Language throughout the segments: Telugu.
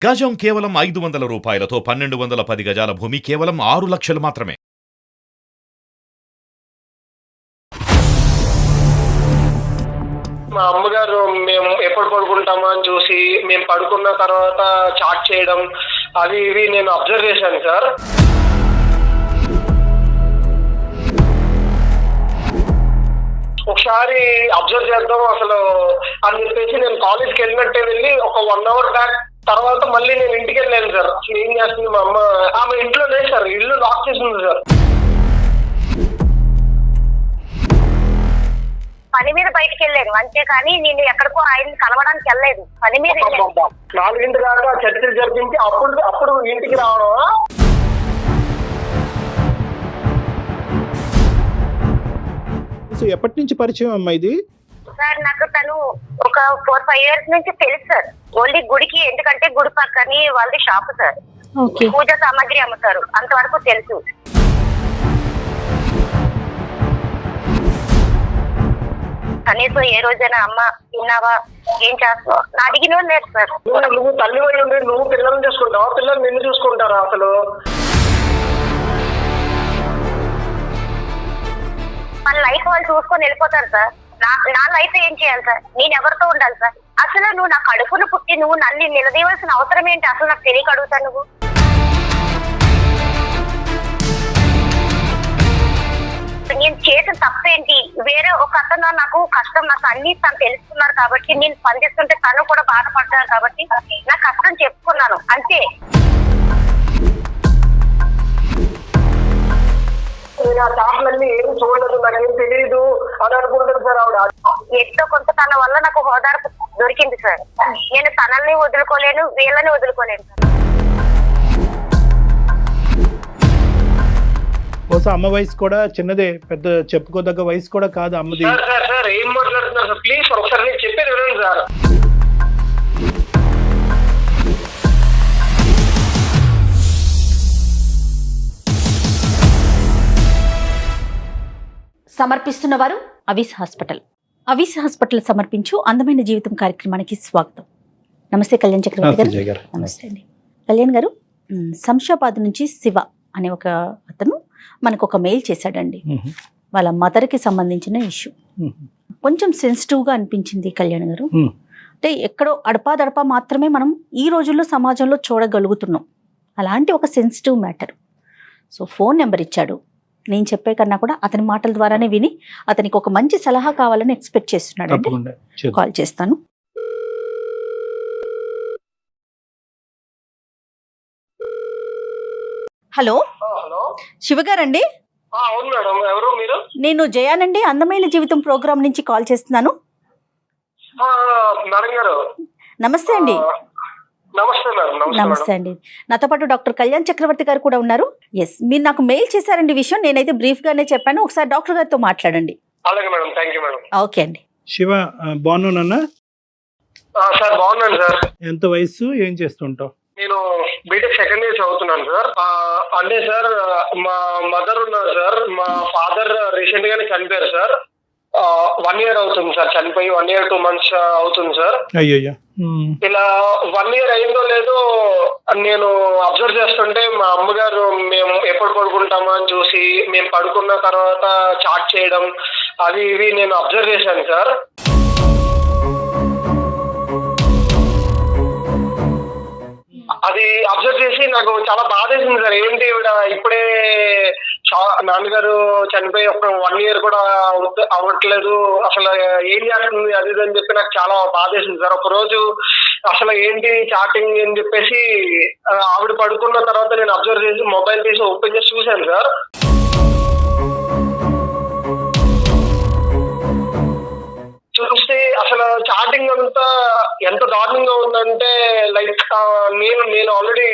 గజం కేవలం 500 రూపాయలతో 1210 గజాల భూమి కేవలం 6 లక్షలు మాత్రమే. మా అమ్మగారు మేము ఎప్పుడు పడుకుంటామా అని చూసి మేము పడుకున్న తర్వాత చాట్ చేయడం అవి ఇవి నేను అబ్జర్వ్ చేశాను సార్. ఒకసారి అబ్జర్వ్ చేద్దాం అసలు అని చెప్పేసి నేను కాలేజ్కి వెళ్ళినట్టే వెళ్ళి ఒక 1 అవర్ బ్యాక్ తర్వాత మళ్ళీ నేను ఇంటికి వెళ్ళాను సార్. అసలు ఏం చేస్తుంది మా అమ్మ? ఆమె ఇంట్లో లేదు సార్, ఇల్లు లాక్ చేసి ఉంది సార్. పని మీద బయటకు వెళ్ళాను అంతే, కానీ నేను ఎక్కడికో ఆయన కలవడానికి వెళ్ళలేదు. పని మీద 4 దాకా చర్చలు జరిపించి అప్పుడు ఇంటికి రావడం. ఎప్పటి నుంచి పరిచయం అమ్మా ఇది? సార్ నాకు తను ఒక 4-5 years నుంచి తెలుసు సార్. ఓన్లీ గుడికి, ఎందుకంటే గుడి పక్కని వాళ్ళది షాప్ సార్, పూజ సామాగ్రి అమ్ముతారు, అంతవరకు తెలుసు. కనీసం ఏ రోజైనా అమ్మ తిన్నావా, ఏం చేస్తావు అడిగిన లేదు సార్. నువ్వు తల్లి వై ఉండి నువ్వు పిల్లల్ని చూసుకుంటావా, పిల్లలు నిన్ను చూసుకుంటారా? అసలు వాళ్ళ లైఫ్ వాళ్ళు చూసుకొని వెళ్ళిపోతారు సార్. నా లైఫ్ ఏం చేయాలి సార్? నేను ఎవరితో ఉండాలి సార్? అసలు నువ్వు నా కడుపును పుట్టి నువ్వు నన్ను నిలదీయవలసిన అవసరం ఏంటి? అసలు నాకు తెలియక అడుగుతాను. నువ్వు నేను చేసిన తప్పేంటి? వేరే ఒక అతను నాకు కష్టం, నాకు అన్ని తను తెలుసుకున్నారు కాబట్టి నేను స్పందిస్తుంటే తను కూడా బాధపడ్డారు కాబట్టి నా కష్టం చెప్పుకున్నాను అంతే. నేను ఆ చాట్లన్నీ ఏం చూడలేదు, నాకేం తెలియదు అని అనుకుంటారు సార్ ఆవిడ. ఎంతో కొంత తన వల్ల నాకు హోదార్పు దొరికింది సార్. నేను తనల్ని వదులుకోలేను, వీళ్ళని వదులుకోలేను సార్. బహుశా అమ్మ వయసు కూడా చిన్నదే, పెద్ద చెప్పుకోదగ్గ వయసు కూడా కాదు అమ్మది. సార్ ఏం మాట్లాడుతున్నారు సార్? ప్లీజ్ ఒకసారి నేను చెప్పేది వినండి సార్. సమర్పిస్తున్న వారు అవిస్ హాస్పిటల్. అవిస్ హాస్పిటల్ సమర్పించు అందమైన జీవితం కార్యక్రమానికి స్వాగతం. నమస్తే కళ్యాణ్ చక్రవర్తి గారు. నమస్తే అండి కళ్యాణ్ గారు. శంషాబాద్ నుంచి శివ అనే ఒక అతను మనకు ఒక మెయిల్ చేశాడండి. వాళ్ళ మదర్కి సంబంధించిన ఇష్యూ కొంచెం సెన్సిటివ్గా అనిపించింది కళ్యాణ్ గారు. అంటే ఎక్కడో అడపాదడపా మాత్రమే మనం ఈ రోజుల్లో సమాజంలో చూడగలుగుతున్నాం అలాంటి ఒక sensitive matter. So phone number ఇచ్చాడు. నేను చెప్పే కన్నా కూడా అతని మాటల ద్వారానే విని అతనికి ఒక మంచి సలహా కావాలని ఎక్స్పెక్ట్ చేస్తున్నాడు. కాల్ చేస్తాను. హలో శివగారండి? అవును మేడం, ఎవరు మీరు? నేను జయానండి, అందమైన జీవితం ప్రోగ్రామ్ నుంచి కాల్ చేస్తున్నాను. మేడం గారు నమస్తే అండి. నమస్తే మేడం. నమస్తే అండి. నాతో పాటు డాక్టర్ కళ్యాణ్ చక్రవర్తి గారు కూడా ఉన్నారు. ఎస్, మీరు నాకు మెయిల్ చేశారండి విషయం. నేనైతే బ్రీఫ్ గానే చెప్పాను, ఒకసారి డాక్టర్ గారితో మాట్లాడండి. అలాగే madam, thank you madam. Okay అండి. శివ బాగున్నానన్నా? సార్ బాగున్నాను సార్. ఎంత వయసు, ఏం చేస్తుంటావు? నేను బీటెక్ సెకండ్ ఇయర్ చదువుతున్నాను సార్. అంటే సార్ మా మదర్ ఉన్నారు సార్, మా ఫాదర్ రీసెంట్ గానే చనిపోయారు సార్. 1 year అవుతుంది సార్, చనిపోయి 1 year 2 months అవుతుంది సార్. అయ్యయ్యా. ఇలా 1 year అయిందో లేదో నేను అబ్జర్వ్ చేస్తుంటే మా అమ్మగారు మేము ఎప్పుడు పడుకుంటామా అని చూసి మేము పడుకున్న తర్వాత చాట్ చేయడం అవి ఇవి నేను అబ్జర్వ్ చేశాను సార్. అది అబ్జర్వ్ చేసి నాకు చాలా బాధ వేసింది సార్. ఏంటి ఇవిడ ఇప్పుడే నాన్నగారు చనిపోయి ఒక 1 year కూడా అవ్వట్లేదు, అసలు ఏం చేస్తుంది అది ఇది అని చెప్పి నాకు చాలా బాధ వేసింది సార్. ఒక రోజు అసలు ఏంటి చాటింగ్ అని చెప్పేసి ఆవిడ పడుకున్న తర్వాత నేను అబ్జర్వ్ చేసి మొబైల్ తీసి ఓపెన్ చేసి చూశాను సార్. చూస్తే అసలు చాటింగ్ అంతా ఎంత దారుణంగా ఉందంటే లైక్ నేను ఆల్రెడీ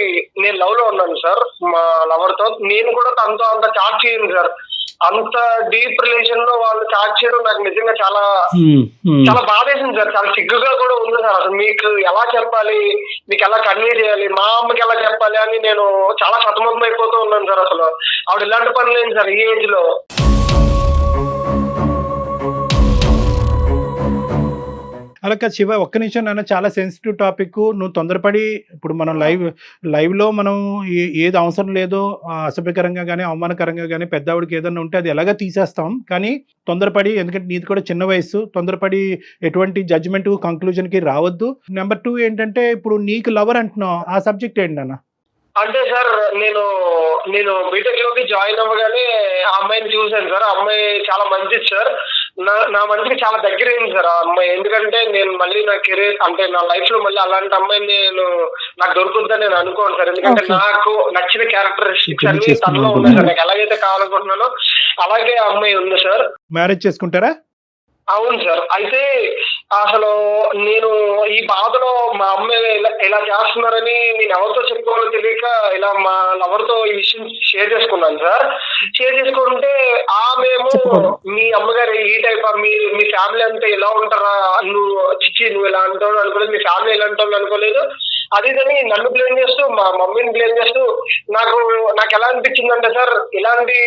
లవ్ లో ఉన్నాను సార్ మా లవర్ తో. నేను కూడా తనతో అంత చాట్ చేయను సార్. అంత డీప్ రిలేషన్ లో వాళ్ళు చాట్ చేయడం నాకు నిజంగా చాలా చాలా బాధ వేసింది సార్. చాలా సిగ్గుగా కూడా ఉంది సార్. అసలు మీకు ఎలా చెప్పాలి, మీకు ఎలా కన్వే చేయాలి, మా అమ్మకి ఎలా చెప్పాలి అని నేను చాలా సతమతం అయిపోతూ ఉన్నాను సార్. అసలు ఆవిడ ఇలాంటి పనులు ఏంటి సార్ ఈ ఏజ్ లో? అలా కాదు శివ, ఒక్క నిమిషం నాన్న, చాలా సెన్సిటివ్ టాపిక్. నువ్వు తొందరపడి ఇప్పుడు మనం లైవ్లో మనం ఏది అవసరం లేదో అసభ్యకరంగా కానీ అవమానకరంగా కానీ పెద్దవాడికి ఏదన్నా ఉంటే అది ఎలాగ తీసేస్తాం. కానీ తొందరపడి, ఎందుకంటే నీది కూడా చిన్న వయసు, తొందరపడి ఎటువంటి జడ్జిమెంట్ కంక్లూజన్కి రావద్దు. నెంబర్ 2 ఏంటంటే, ఇప్పుడు నీకు లవర్ అంటున్నావు, ఆ సబ్జెక్ట్ ఏంటి నాన్న? అంటే సార్ నేను బీటెక్ లోకి జాయిన్ అవ్వగానే ఆ అమ్మాయిని చూశాను సార్. ఆ అమ్మాయి చాలా మంచిది సార్. నా మనసుకి చాలా దగ్గర అయింది సార్ ఆ అమ్మాయి. ఎందుకంటే నేను మళ్ళీ నా కెరీర్ అంటే నా లైఫ్ లో మళ్ళీ అలాంటి అమ్మాయిని నాకు దొరుకుతుందని నేను అనుకోను సార్. ఎందుకంటే నాకు నచ్చిన క్యారెక్టరిస్టిక్స్ అన్ని తనలో ఉన్నాయి సార్. నాకు ఎలాగైతే కావాలనుకుంటున్నానో అలాగే ఆ అమ్మాయి ఉంది సార్. మ్యారేజ్ చేసుకుంటారా? అవును సార్. అయితే అసలు నేను ఈ బాధలో మా అమ్మ ఇలా చేస్తున్నారని నేను ఎవరితో చెప్పుకోవాలో తెలియక ఇలా మా లవర్తో ఈ విషయం షేర్ చేసుకున్నాను సార్. షేర్ చేసుకుంటే ఆమెమో మీ అమ్మగారు ఈ టైప్, మీ ఫ్యామిలీ అంతా ఇలా ఉంటారా, నువ్వు ఇలా అంటావు అనుకోలేదు, మీ ఫ్యామిలీ ఇలా అంటావు అనుకోలేదు, అది ఇదని నన్ను బ్లేమ్ చేస్తూ మా మమ్మీని బ్లేమ్ చేస్తూ నాకు ఎలా అనిపించిందంటే సార్, ఇలాంటి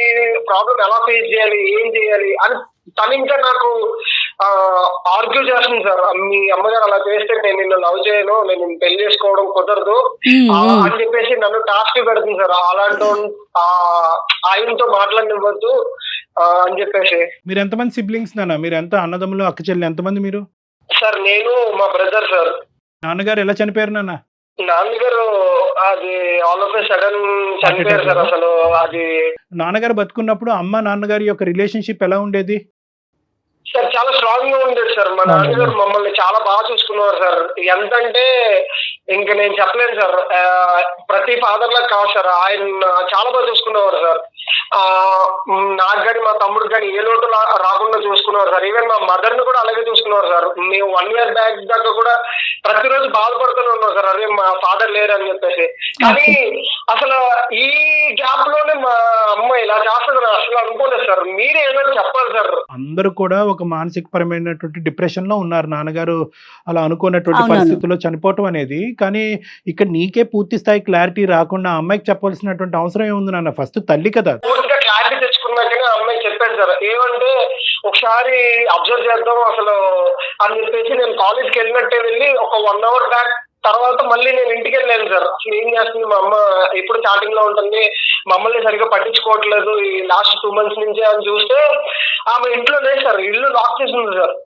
ప్రాబ్లం ఎలా ఫేస్ చేయాలి, ఏం చేయాలి అని తను ఇంకా నాకు ఆర్గ్యూ చేస్తుంది సార్. మీ అమ్మగారు అలా చేస్తే నేను నిన్ను లవ్ చేయను, నేను పెళ్లి చేసుకోవడం కుదరదు అని చెప్పేసి నన్ను టాస్క్ పెడుతుంది సార్. అలాంటి ఆయనతో మాట్లాడనివ్వద్దు అని చెప్పేసి. మీరు ఎంతమంది సిబ్లింగ్స్ నాన్న? మీరు ఎంత అన్నదమ్ములు, అక్క చెల్లి ఎంతమంది మీరు? సార్ నేను మా బ్రదర్ సార్. నాన్నగారు ఎలా చనిపోయారు నాన్న? నాన్నగారు అది ఆల్ ఆఫ్ ఎ సడన్ చనిపోయారు సార్. అసలు అది నాన్నగారు బతుకున్నప్పుడు అమ్మ నాన్నగారి యొక్క రిలేషన్షిప్ ఎలా ఉండేది సార్? చాలా స్ట్రాంగ్ గా ఉండేది సార్. మా నాన్నగారు మమ్మల్ని చాలా బాగా చూసుకున్నారు సార్. ఎంతంటే ఇంకా నేను చెప్పలేను సార్. ప్రతి ఫాదర్ లా కాదు సార్, ఆయన చాలా బాగా చూసుకునేవారు సార్. నాకు కానీ మా తమ్ముడికి కానీ ఏ లోటు రాకుండా చూసుకున్నారు సార్. ఈవెన్ మా మదర్ ని కూడా అలాగే చూసుకున్నారు సార్. మేము 1 year బ్యాక్ దాకా కూడా ప్రతిరోజు బాధపడుతూనే ఉన్నాం సార్, అదే మా ఫాదర్ లేరు అని చెప్పేసి. కానీ అసలు ఈ గ్యాప్ లోనే మా అమ్మ ఇలా చేస్తుంది అసలు అనుకోలేదు సార్. మీరే ఏదో చెప్పాలి సార్. అందరూ కూడా ఒక మానసిక పరమైనటువంటి డిప్రెషన్ లో ఉన్నారు. నాన్నగారు అలా అనుకున్నటువంటి పరిస్థితుల్లో చనిపోవటం అనేది. కానీ ఇక్కడ నీకే పూర్తి స్థాయి క్లారిటీ రాకుండా అమ్మాయికి చెప్పాల్సినటువంటి అవసరం ఏముంది నాన్న? ఫస్ట్ తల్లి కదా. పూర్తిగా క్లారిటీ తెచ్చుకున్నాకనే అమ్మాయి చెప్పాను సార్. ఏమంటే ఒకసారి అబ్జర్వ్ చేద్దాం అసలు అని చెప్పేసి నేను కాలేజ్కి వెళ్ళినట్టే వెళ్ళి ఒక 1 hour బ్యాక్ తర్వాత మళ్ళీ నేను ఇంటికి వెళ్ళాను సార్. అసలు ఏం చేస్తుంది మా అమ్మ, ఎప్పుడు స్టార్టింగ్ లో ఉంటుంది, మమ్మల్ని సరిగ్గా పట్టించుకోవట్లేదు ఈ లాస్ట్ 2 months నుంచే అని చూస్తే ఆమె ఇంట్లో లేదు సార్, ఇల్లు లాక్ చేసి ఉంది సార్.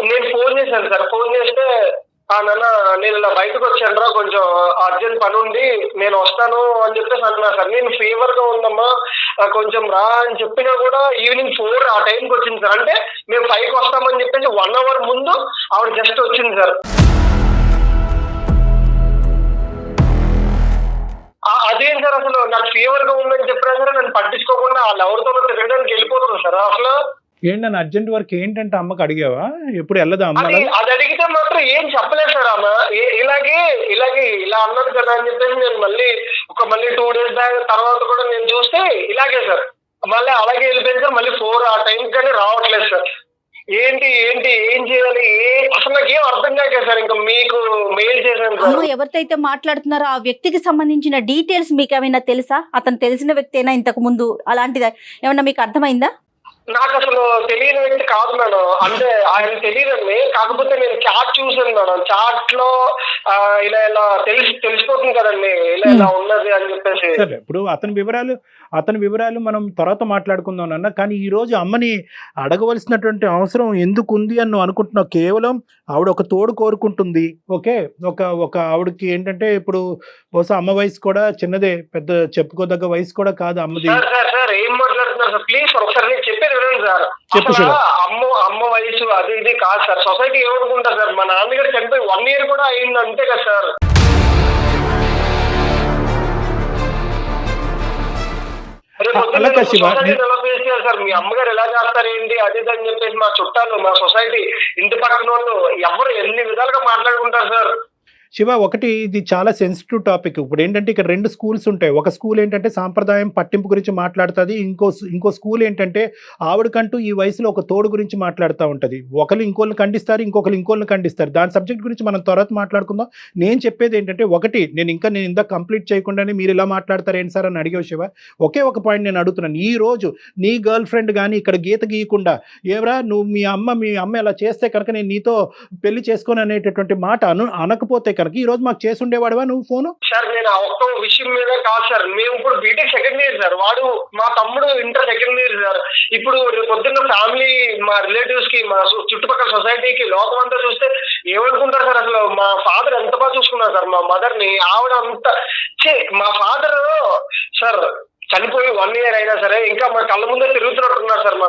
నేను ఫోన్ చేశాను సార్. ఫోన్ చేస్తే నాన్న నేను ఇలా బయటకు వచ్చాను రా, కొంచెం అర్జెంట్ పని ఉంది, నేను వస్తాను అని చెప్పేసి అన్నా సార్. నేను ఫీవర్ గా ఉందమ్మా కొంచెం రా అని చెప్పినా కూడా ఈవినింగ్ 4 ఆ టైంకి వచ్చింది సార్. అంటే మేము 5కి వస్తామని చెప్పేసి 1 hour ముందు ఆవిడ జస్ట్ వచ్చింది సార్. అదేం సార్, అసలు నాకు ఫీవర్ గా ఉందని చెప్పినా సరే నన్ను పట్టించుకోకుండా వాళ్ళు ఎవరితో తిరగడానికి వెళ్ళిపోతుంది సార్. అసలు ఏంటన్నా అర్జెంట్ వర్క్ ఏంటంటే అమ్మకి అడిగావా? ఎప్పుడు వెళ్ళదా అమ్మ? అది అడిగితే మాత్రం ఏం చెప్పలేదు సార్ ఆమె. ఇలాగే ఇలా అన్నది కదా అని చెప్పేసి నేను మళ్ళీ 2 days బ్యాక్ తర్వాత కూడా నేను చూస్తే ఇలాగే సార్, మళ్ళీ అలాగే వెళ్ళిపోయింది సార్. మళ్ళీ 4 ఆ టైంకి కానీ రావట్లేదు సార్. ఏంటి ఏం చేయాలి అసలు నాకు ఏం అర్థం కాక సార్ ఇంకా మీకు మెయిల్ చేశాను సార్. ఎవరితో మాట్లాడుతున్నారో ఆ వ్యక్తికి సంబంధించిన డీటెయిల్స్ మీకు ఏమైనా తెలుసా? అతను తెలిసిన వ్యక్తి అయినా ఇంతకు ముందు అలాంటిది ఏమన్నా మీకు అర్థమైందా? నాకు అసలు తెలియని వ్యక్తి కాదు మేడం. అంటే ఆయన తెలియదండి, కాకపోతే నేను చాట్ చూసాను మేడం. చాట్ లో ఇలా తెలిసిపోతుంది కదండి ఇలా ఉన్నది అని చెప్పేసి. సరే, ఇప్పుడు అతని వివరాలు మనం తర్వాత మాట్లాడుకుందాం అన్న. కానీ ఈ రోజు అమ్మని అడగవలసినటువంటి అవసరం ఎందుకు ఉంది అని నువ్వు అనుకుంటున్నావు? కేవలం ఆవిడ ఒక తోడు కోరుకుంటుంది. ఓకే, ఒక ఆవిడకి ఏంటంటే ఇప్పుడు బహుశా అమ్మ వయసు కూడా చిన్నదే, పెద్ద చెప్పుకోదగ్గ వయసు కూడా కాదు అమ్మది. సార్ ఏం మాట్లాడుతున్నారు సార్? ప్లీజ్ ఒకసారి నేను చెప్పేది వినండి సార్. అమ్మ వయసు అది ఇది కాదు సార్. సొసైటీ ఏమనుకుంటారు సార్? మా నాన్నగారు చనిపోయి 1 year కూడా అయింది అంతే కదా సార్. ఎలా ఫేస్ చేయాలి సార్? మీ అమ్మగారు ఎలా చేస్తారు ఏంటి అది అని చెప్పేసి మా చుట్టాలు, మా సొసైటీ, ఇంటి పక్కన వాళ్ళు ఎవరు ఎన్ని విధాలుగా మాట్లాడుకుంటారు సార్. శివ, ఒకటి ఇది చాలా సెన్సిటివ్ టాపిక్. ఇప్పుడు ఏంటంటే ఇక్కడ 2 స్కూల్స్ ఉంటాయి. ఒక స్కూల్ ఏంటంటే సాంప్రదాయం పట్టింపు గురించి మాట్లాడుతుంది. ఇంకో స్కూల్ ఏంటంటే ఆవిడకంటూ ఈ వయసులో ఒక తోడు గురించి మాట్లాడుతూ ఉంటుంది. ఒకరు ఇంకోళ్ళని ఖండిస్తారు, ఇంకోళ్ళని ఖండిస్తారు. దాని సబ్జెక్ట్ గురించి మనం తర్వాత మాట్లాడుకుందాం. నేను చెప్పేది ఏంటంటే, ఒకటి నేను ఇందా కంప్లీట్ చేయకుండానే మీరు ఇలా మాట్లాడతారు ఏంటి సార్ అని అడిగావు శివ. ఒకే ఒక పాయింట్ నేను అడుగుతున్నాను. ఈ రోజు నీ గర్ల్ ఫ్రెండ్ కానీ ఇక్కడ గీత గీయకుండా ఏవరా నువ్వు మీ అమ్మ ఇలా చేస్తే కనుక నేను నీతో పెళ్లి చేసుకొని అనేటటువంటి మాట అనకపోతే కనుక ఈ రోజు మాకు చేసి ఉండేవాడువా నువ్వు ఫోను? సార్ నేను ఆ ఒక్క విషయం మీద కాదు సార్. మేము ఇప్పుడు బీటెక్ సెకండ్ ఇయర్ సార్, వాడు మా తమ్ముడు ఇంటర్ సెకండ్ ఇయర్ సార్. ఇప్పుడు పొద్దున్న ఫ్యామిలీ, మా రిలేటివ్స్ కి, మా చుట్టుపక్కల సొసైటీకి, లోకం అంతా చూస్తే ఏమనుకుంటారు సార్? అసలు మా ఫాదర్ ఎంత బాగా చూసుకున్నారు సార్ మా మదర్ ని. ఆవిడ అంత మా ఫాదర్ సార్ చనిపోయి 1 year అయినా సరే ఇంకా మా కళ్ళ ముందే తిరుగుతున్నట్టున్నారు సార్ మా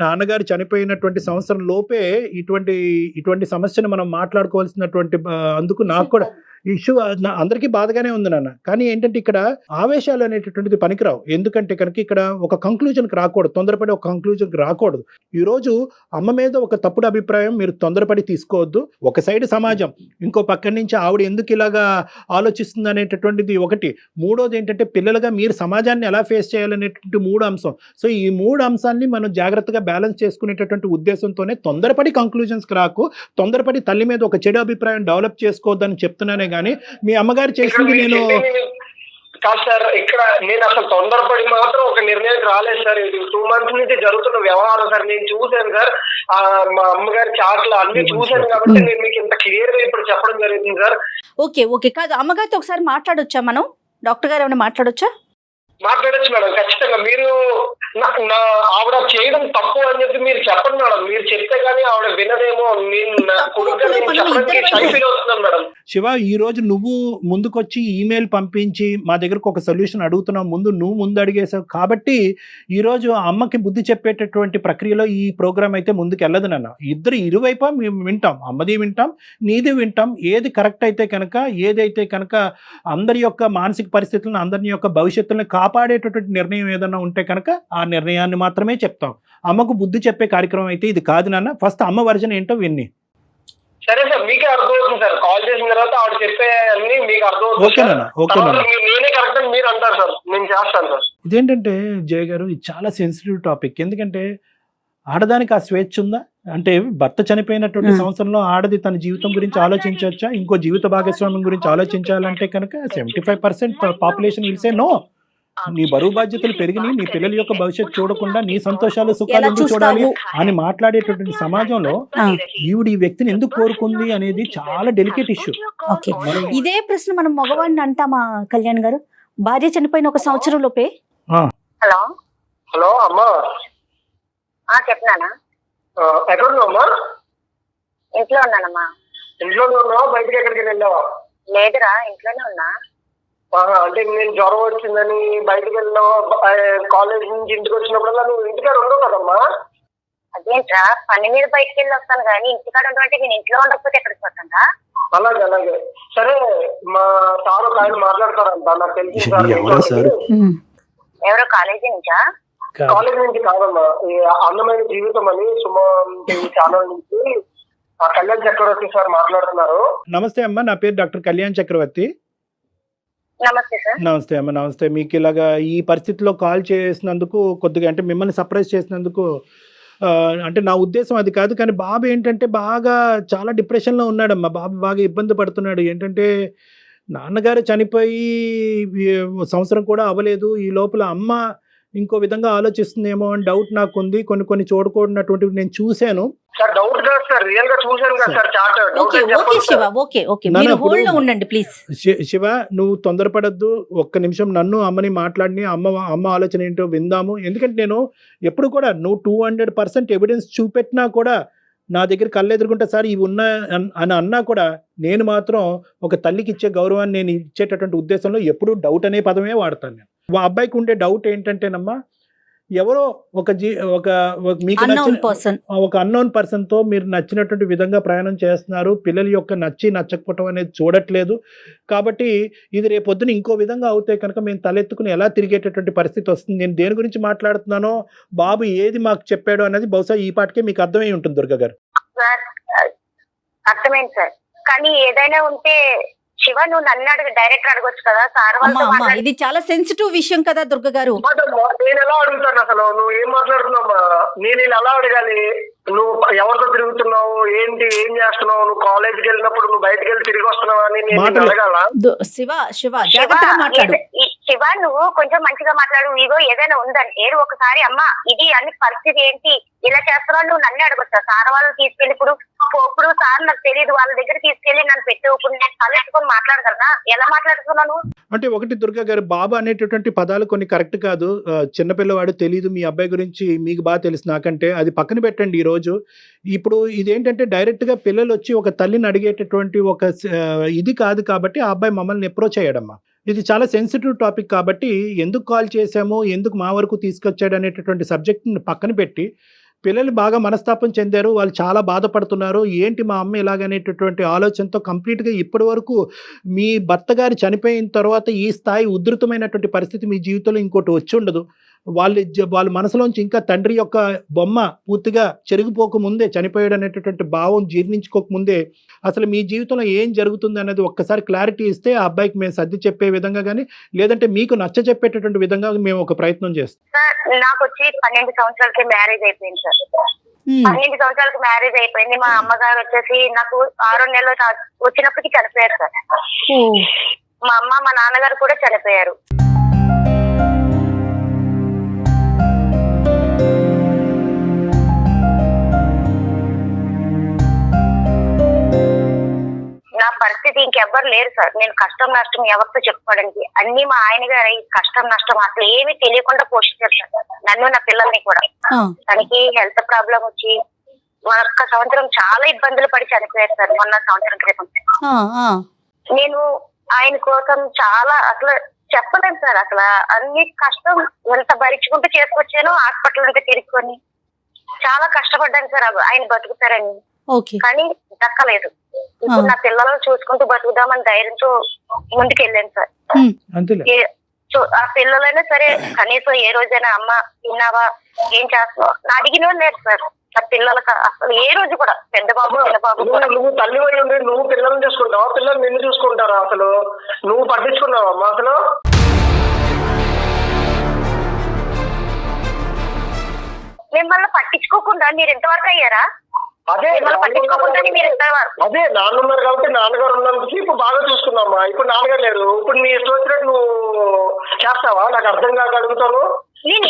నాన్నగారు చనిపోయినటువంటి సంవత్సరం లోపే ఇటువంటి సమస్యను మనం మాట్లాడుకోవాల్సినటువంటి అందుకు నాకు కూడా ఇష్యూ అందరికీ బాధగానే ఉంది నాన్న. కానీ ఏంటంటే ఇక్కడ ఆవేశాలు అనేటటువంటిది పనికిరావు. ఎందుకంటే కనుక ఇక్కడ ఒక కంక్లూజన్కి రాకూడదు, తొందరపడి ఒక కంక్లూజన్కి రాకూడదు. ఈరోజు అమ్మ మీద ఒక తప్పుడు అభిప్రాయం మీరు తొందరపడి తీసుకోవద్దు. ఒక సైడ్ సమాజం, ఇంకో పక్కన నుంచి ఆవిడ ఎందుకు ఇలాగా ఆలోచిస్తుంది అనేటటువంటిది ఒకటి. మూడోది ఏంటంటే పిల్లలుగా మీరు సమాజాన్ని ఎలా ఫేస్ చేయాలనేటువంటి 3 అంశం. సో ఈ 3 అంశాన్ని మనం జాగ్రత్తగా బ్యాలెన్స్ చేసుకునేటటువంటి ఉద్దేశంతోనే తొందరపడి కంక్లూజన్స్కి రాకు, తొందరపడి తల్లి మీద ఒక చెడు అభిప్రాయం డెవలప్ చేసుకోవద్దని చెప్తున్నానే కానీ మీ అమ్మగారు చేసింది నేను కాదు సార్. ఇక్కడ నేను అసలు తొందరపడి మాత్రం ఒక నిర్ణయానికి రాలేదు సార్. ఇది 2 months నుంచి జరుగుతున్న వ్యవహారం సార్. నేను చూశాను సార్, మా అమ్మగారి చాట్లు అన్ని చూశాను కాబట్టి నేను మీకు ఇంత క్లియర్ గా ఇప్పుడు చెప్పడం జరుగుతుంది సార్. ఓకే కాదు, అమ్మగారితో ఒకసారి మాట్లాడొచ్చా మనం? డాక్టర్ గారు ఏమైనా మాట్లాడొచ్చా? మాట్లాడచ్చు మేడం, ఖచ్చితంగా. మీరు ఆవిడ చేయడం తప్పు అని చెప్పి మీరు చెప్పండి మేడం. మీరు చెప్తే గానీ ఆవిడ వినదేమో. మేడం శివ, ఈ రోజు నువ్వు ముందుకొచ్చి ఈమెయిల్ పంపించి మా దగ్గరకు ఒక సొల్యూషన్ అడుగుతున్నావు. నువ్వు అడిగేసావు కాబట్టి ఈ రోజు అమ్మకి బుద్ధి చెప్పేటటువంటి ప్రక్రియలో ఈ ప్రోగ్రామ్ అయితే ముందుకు వెళ్ళదు నాన్న. ఇరువైపు మేము వింటాం, అమ్మది వింటాం, నీది వింటాం. ఏది కరెక్ట్ అయితే కనుక, ఏదైతే కనుక అందరి యొక్క మానసిక పరిస్థితులను, అందరి యొక్క భవిష్యత్తులను కాపాడేటటువంటి నిర్ణయం ఏదైనా ఉంటే కనుక ఆ నిర్ణయాన్ని మాత్రమే చెప్తాం. అమ్మకు బుద్ధి చెప్పే కార్యక్రమం అయితే ఇది కాదు నాన్న. ఫస్ట్ అమ్మ వర్జన్ ఏంటో విన్ని. సరే సార్, మీకే అర్థమవుతుంది సార్. కాల్ చేసిన తర్వాత ఆవిడ చెప్పే అన్ని మీకు అర్థమవుతుంది. నేనే కరెక్ట్ అని మీరు అంటారు సార్, నేను చేస్తాను సార్. ఇదేంటంటే జయ గారు, ఇది చాలా సెన్సిటివ్ టాపిక్. ఎందుకంటే ఆడదానికి ఆ స్వేచ్ఛ ఉందా? అంటే భర్త చనిపోయినటువంటి సంవత్సరంలో ఆడది తన జీవితం గురించి ఆలోచించవచ్చా? ఇంకో జీవిత భాగస్వామ్యం గురించి ఆలోచించాలంటే కనుక 75% పాపులేషన్ విల్ సే నో. నీ బరువు బాధ్యతలు పెరిగినాయి, నీ పిల్లల యొక్క భవిష్యత్తు చూడకుండా నీ సంతోషాలు సుఖాలు ఎందుకు చూడాలి అని మాట్లాడేటటువంటి సమాజంలో ఈవిడ ఈ వ్యక్తిని ఎందుకు కోరుకుంది అనేది చాలా డెలికేట్ ఇష్యూ. ఇదే ప్రశ్న మనం మగవాడిని అంటామా కళ్యాణ్ గారు? భార్య చనిపోయిన 1 సంవత్సరం లోపే. హలో హలో అమ్మా, చెప్పినానా? ఎక్కడ ఉన్నావమ్మా? ఇంట్లో ఉన్నానమ్మా. ఇంట్లోనే ఉన్నావా? బయటకి ఎక్కడికి వెళ్ళావా? లేదురా, ఇంట్లోనే ఉన్నా. అంటే నేను జ్వరం వచ్చిందని బయటకు వెళ్ళావు, కాలేజ్ నుంచి ఇంటికి వచ్చినప్పుడల్లా నువ్వు ఇంటికాడ ఉండవు కదమ్మా? అదేంట్రా, పని మీద బయటకు వెళ్ళి వస్తాను కానీ ఇంటికాడ ఉండమంటే నేను ఇంట్లో ఉండకపోతే ఎక్కడికి వస్తాను? అలాగే సరే. మా సార్ ఒక ఆయన మాట్లాడతారంట, నాకు తెలిసిన సార్. ఎవరో కాలేజీ నుంచా? కాలేజ్ నుంచి కాదమ్మా, అందమైన జీవితం అని సుమన్ ఛానల్ నుంచి కళ్యాణ్ చక్రవర్తి సార్ మాట్లాడుతున్నారు. నమస్తే అమ్మా, నా పేరు డాక్టర్ కళ్యాణ్ చక్రవర్తి. నమస్తే సార్. నమస్తే అమ్మ, నమస్తే. మీకు ఇలాగా ఈ పరిస్థితిలో కాల్ చేసినందుకు కొద్దిగా, అంటే మిమ్మల్ని సర్ప్రైజ్ చేసినందుకు, అంటే నా ఉద్దేశం అది కాదు. కానీ బాబు ఏంటంటే బాగా చాలా డిప్రెషన్లో ఉన్నాడమ్మా. బాబు బాగా ఇబ్బంది పడుతున్నాడు. ఏంటంటే నాన్నగారు చనిపోయి 1 సంవత్సరం కూడా అవ్వలేదు. ఈ లోపల అమ్మ ఇంకో విధంగా ఆలోచిస్తుందేమో అని డౌట్ నాకు ఉంది. కొన్ని చూడకూడనటువంటివి నేను చూశాను. శివ, నువ్వు తొందరపడద్దు. 1 నిమిషం నన్ను అమ్మని మాట్లాడి అమ్మ ఆలోచన ఏంటో విందాము. ఎందుకంటే నేను ఎప్పుడు కూడా నువ్వు 200% ఎవిడెన్స్ చూపెట్టినా కూడా నా దగ్గర కళ్ళెదురుకుంటా సార్ ఇవి ఉన్నా అని అన్నా కూడా నేను మాత్రం ఒక తల్లికి ఇచ్చే గౌరవాన్ని నేను ఇచ్చేటటువంటి ఉద్దేశంలో ఎప్పుడూ డౌట్ అనే పదమే వాడతాను నేను. మా అబ్బాయికి ఉండే డౌట్ ఏంటంటేనమ్మా, ఎవరో మీకు ఒక అన్నోన్ పర్సన్తో మీరు నచ్చినటువంటి విధంగా ప్రయాణం చేస్తున్నారు. పిల్లల యొక్క నచ్చకపోవటం అనేది చూడట్లేదు. కాబట్టి ఇది రేపొద్దున ఇంకో విధంగా అవుతే కనుక మేము తలెత్తుకుని ఎలా తిరిగేటటువంటి పరిస్థితి వస్తుంది. నేను దేని గురించి మాట్లాడుతున్నానో, బాబు ఏది మాకు చెప్పాడో అనేది బహుశా ఈ పాటికే మీకు అర్థమై ఉంటుంది దుర్గా గారు. అర్థమైంది సార్, కానీ ఏదైనా ఉంటే శివ నువ్వు నన్ను అడుగు, డైరెక్ట్ అడగొచ్చు కదా సార్ అమ్మా వాళ్ళతో అమ్మా మాట్లాడి. ఇది చాలా సెన్సిటివ్ విషయం కదా దుర్గ గారు. నేను ఎలా అడుగుతాను అసలు? నువ్వు ఏం మాట్లాడుతున్నావా? నేను ఇలా ఎలా అడగాలి? నువ్వు ఎవరితో తిరుగుతున్నావు, ఏంటి, ఏం చేస్తున్నావు, నువ్వు కాలేజీకి వెళ్ళినప్పుడు నువ్వు బయటకు వెళ్ళి తిరిగి వస్తున్నావు అని నేను అడగాల? శివ జాగ్రత్తగా మాట్లాడు. శివ నువ్వు కొంచెం మంచిగా మాట్లాడు. ఇగో ఏదైనా ఉందంటే ఒకసారి అమ్మ ఇది అన్ని పరిస్థితి ఏంటి ఇలా చేస్తున్నావు నువ్వు నన్ను అడగొచ్చా? సార్ వాళ్ళని తీసుకెళ్ళి ఇప్పుడు సార్ నాకు తెలియదు వాళ్ళ దగ్గర తీసుకెళ్ళి నన్ను పెట్టే ఇప్పుడు నేను తలెట్టుకొని మాట్లాడగలనా? ఎలా మాట్లాడుతున్నాను? అంటే ఒకటి దుర్గా గారు, బాబు అనేటటువంటి పదాలు కొన్ని కరెక్ట్ కాదు. చిన్నపిల్లవాడు తెలియదు, మీ అబ్బాయి గురించి మీకు బాగా తెలుసు నాకంటే, అది పక్కన పెట్టండి. ఈ రోజు ఇప్పుడు ఇదేంటంటే డైరెక్ట్ గా పిల్లలు వచ్చి ఒక తల్లిని అడిగేటటువంటి ఒక ఇది కాదు కాబట్టి ఆ అబ్బాయి మమ్మల్ని అప్రోచ్ అయ్యాడమ్మా. ఇది చాలా సెన్సిటివ్ టాపిక్ కాబట్టి ఎందుకు కాల్ చేశాము, ఎందుకు మా వరకు తీసుకొచ్చాడు అనేటటువంటి సబ్జెక్ట్ని పక్కన పెట్టి, పిల్లలు బాగా మనస్తాపం చెందారు, వాళ్ళు చాలా బాధపడుతున్నారు, ఏంటి మా అమ్మ ఇలాగనేటటువంటి ఆలోచనతో కంప్లీట్గా ఇప్పటి వరకు మీ భర్త గారు చనిపోయిన తర్వాత ఈ స్థాయి ఉధృతమైనటువంటి పరిస్థితి మీ జీవితంలో ఇంకోటి వచ్చి ఉండదు. వాళ్ళ మనసులోంచి ఇంకా తండ్రి యొక్క బొమ్మ పూర్తిగా చెరిగిపోకముందే, చనిపోయాడు అనేటటువంటి భావం జీర్ణించుకోకముందే అసలు మీ జీవితంలో ఏం జరుగుతుంది అనేది ఒక్కసారి క్లారిటీ ఇస్తే ఆ అబ్బాయికి మేము సర్ది చెప్పే విధంగా కానీ, లేదంటే మీకు నచ్చ చెప్పేటటువంటి విధంగా మేము ఒక ప్రయత్నం చేస్తాం. సార్ నాకు వచ్చి 12 సంవత్సరాలకి మ్యారేజ్ అయిపోయింది సార్. 12 సంవత్సరాలకు మ్యారేజ్ అయిపోయింది. మా అమ్మగారు వచ్చేసి నాకు 6 నెలలు వచ్చినప్పటికీ చనిపోయారు సార్. మా అమ్మ మా నాన్నగారు కూడా చనిపోయారు. నా పరిస్థితి ఇంకెవ్వరు లేరు సార్. నేను కష్టం నష్టం ఎవరితో చెప్పుకోవడానికి అన్ని మా ఆయన గారు కష్టం నష్టం అసలు ఏమీ తెలియకుండా పోషించారు సార్ నన్ను నా పిల్లల్ని కూడా. తనకి హెల్త్ ప్రాబ్లం వచ్చి 1 సంవత్సరం చాలా ఇబ్బందులు పడి చనిపోయారు సార్. మొన్న సంవత్సరం క్రితం నేను ఆయన కోసం చాలా అసలు చెప్పలేను సార్. అసలు అన్ని కష్టం ఎంత భరించుకుంటూ చేసుకొచ్చాను. హాస్పిటల్ అంతా తిరుక్కొని చాలా కష్టపడ్డాను సార్ ఆయన బతుకుతారని, కానీ దక్కలేదు. ఇప్పుడు నా పిల్లలను చూసుకుంటూ బతుకుదామని ధైర్యంతో ముందుకు వెళ్ళాను సార్. ఆ పిల్లలైనా సరే కనీసం ఏ రోజైనా అమ్మ తిన్నావా, ఏం చేస్తున్నావు నా అడిగిన వాళ్ళు లేరు సార్. నా పిల్లలకు అసలు ఏ రోజు కూడా పెద్ద బాబు చిన్న బాబు నువ్వు తల్లి వై ఉండి నువ్వు పిల్లల్ని చూసుకుంటావా, పిల్లలు నిన్ను చూసుకుంటారా? అసలు నువ్వు పట్టించుకున్నావా అమ్మా? అసలు మిమ్మల్ని పట్టించుకోకుండా మీరు ఎంతవరకు అయ్యారా? అదే నాన్న ఉన్నారు కాబట్టి నాన్నగారు ఉన్నందుకు ఇప్పుడు బాగా చూసుకున్నామ్మా. ఇప్పుడు నాన్నగారు లేరు, ఇప్పుడు నీ ఇష్టం వచ్చినట్టు నువ్వు చేస్తావా? నాకు అర్థం కాక అడుగుతాను. నేను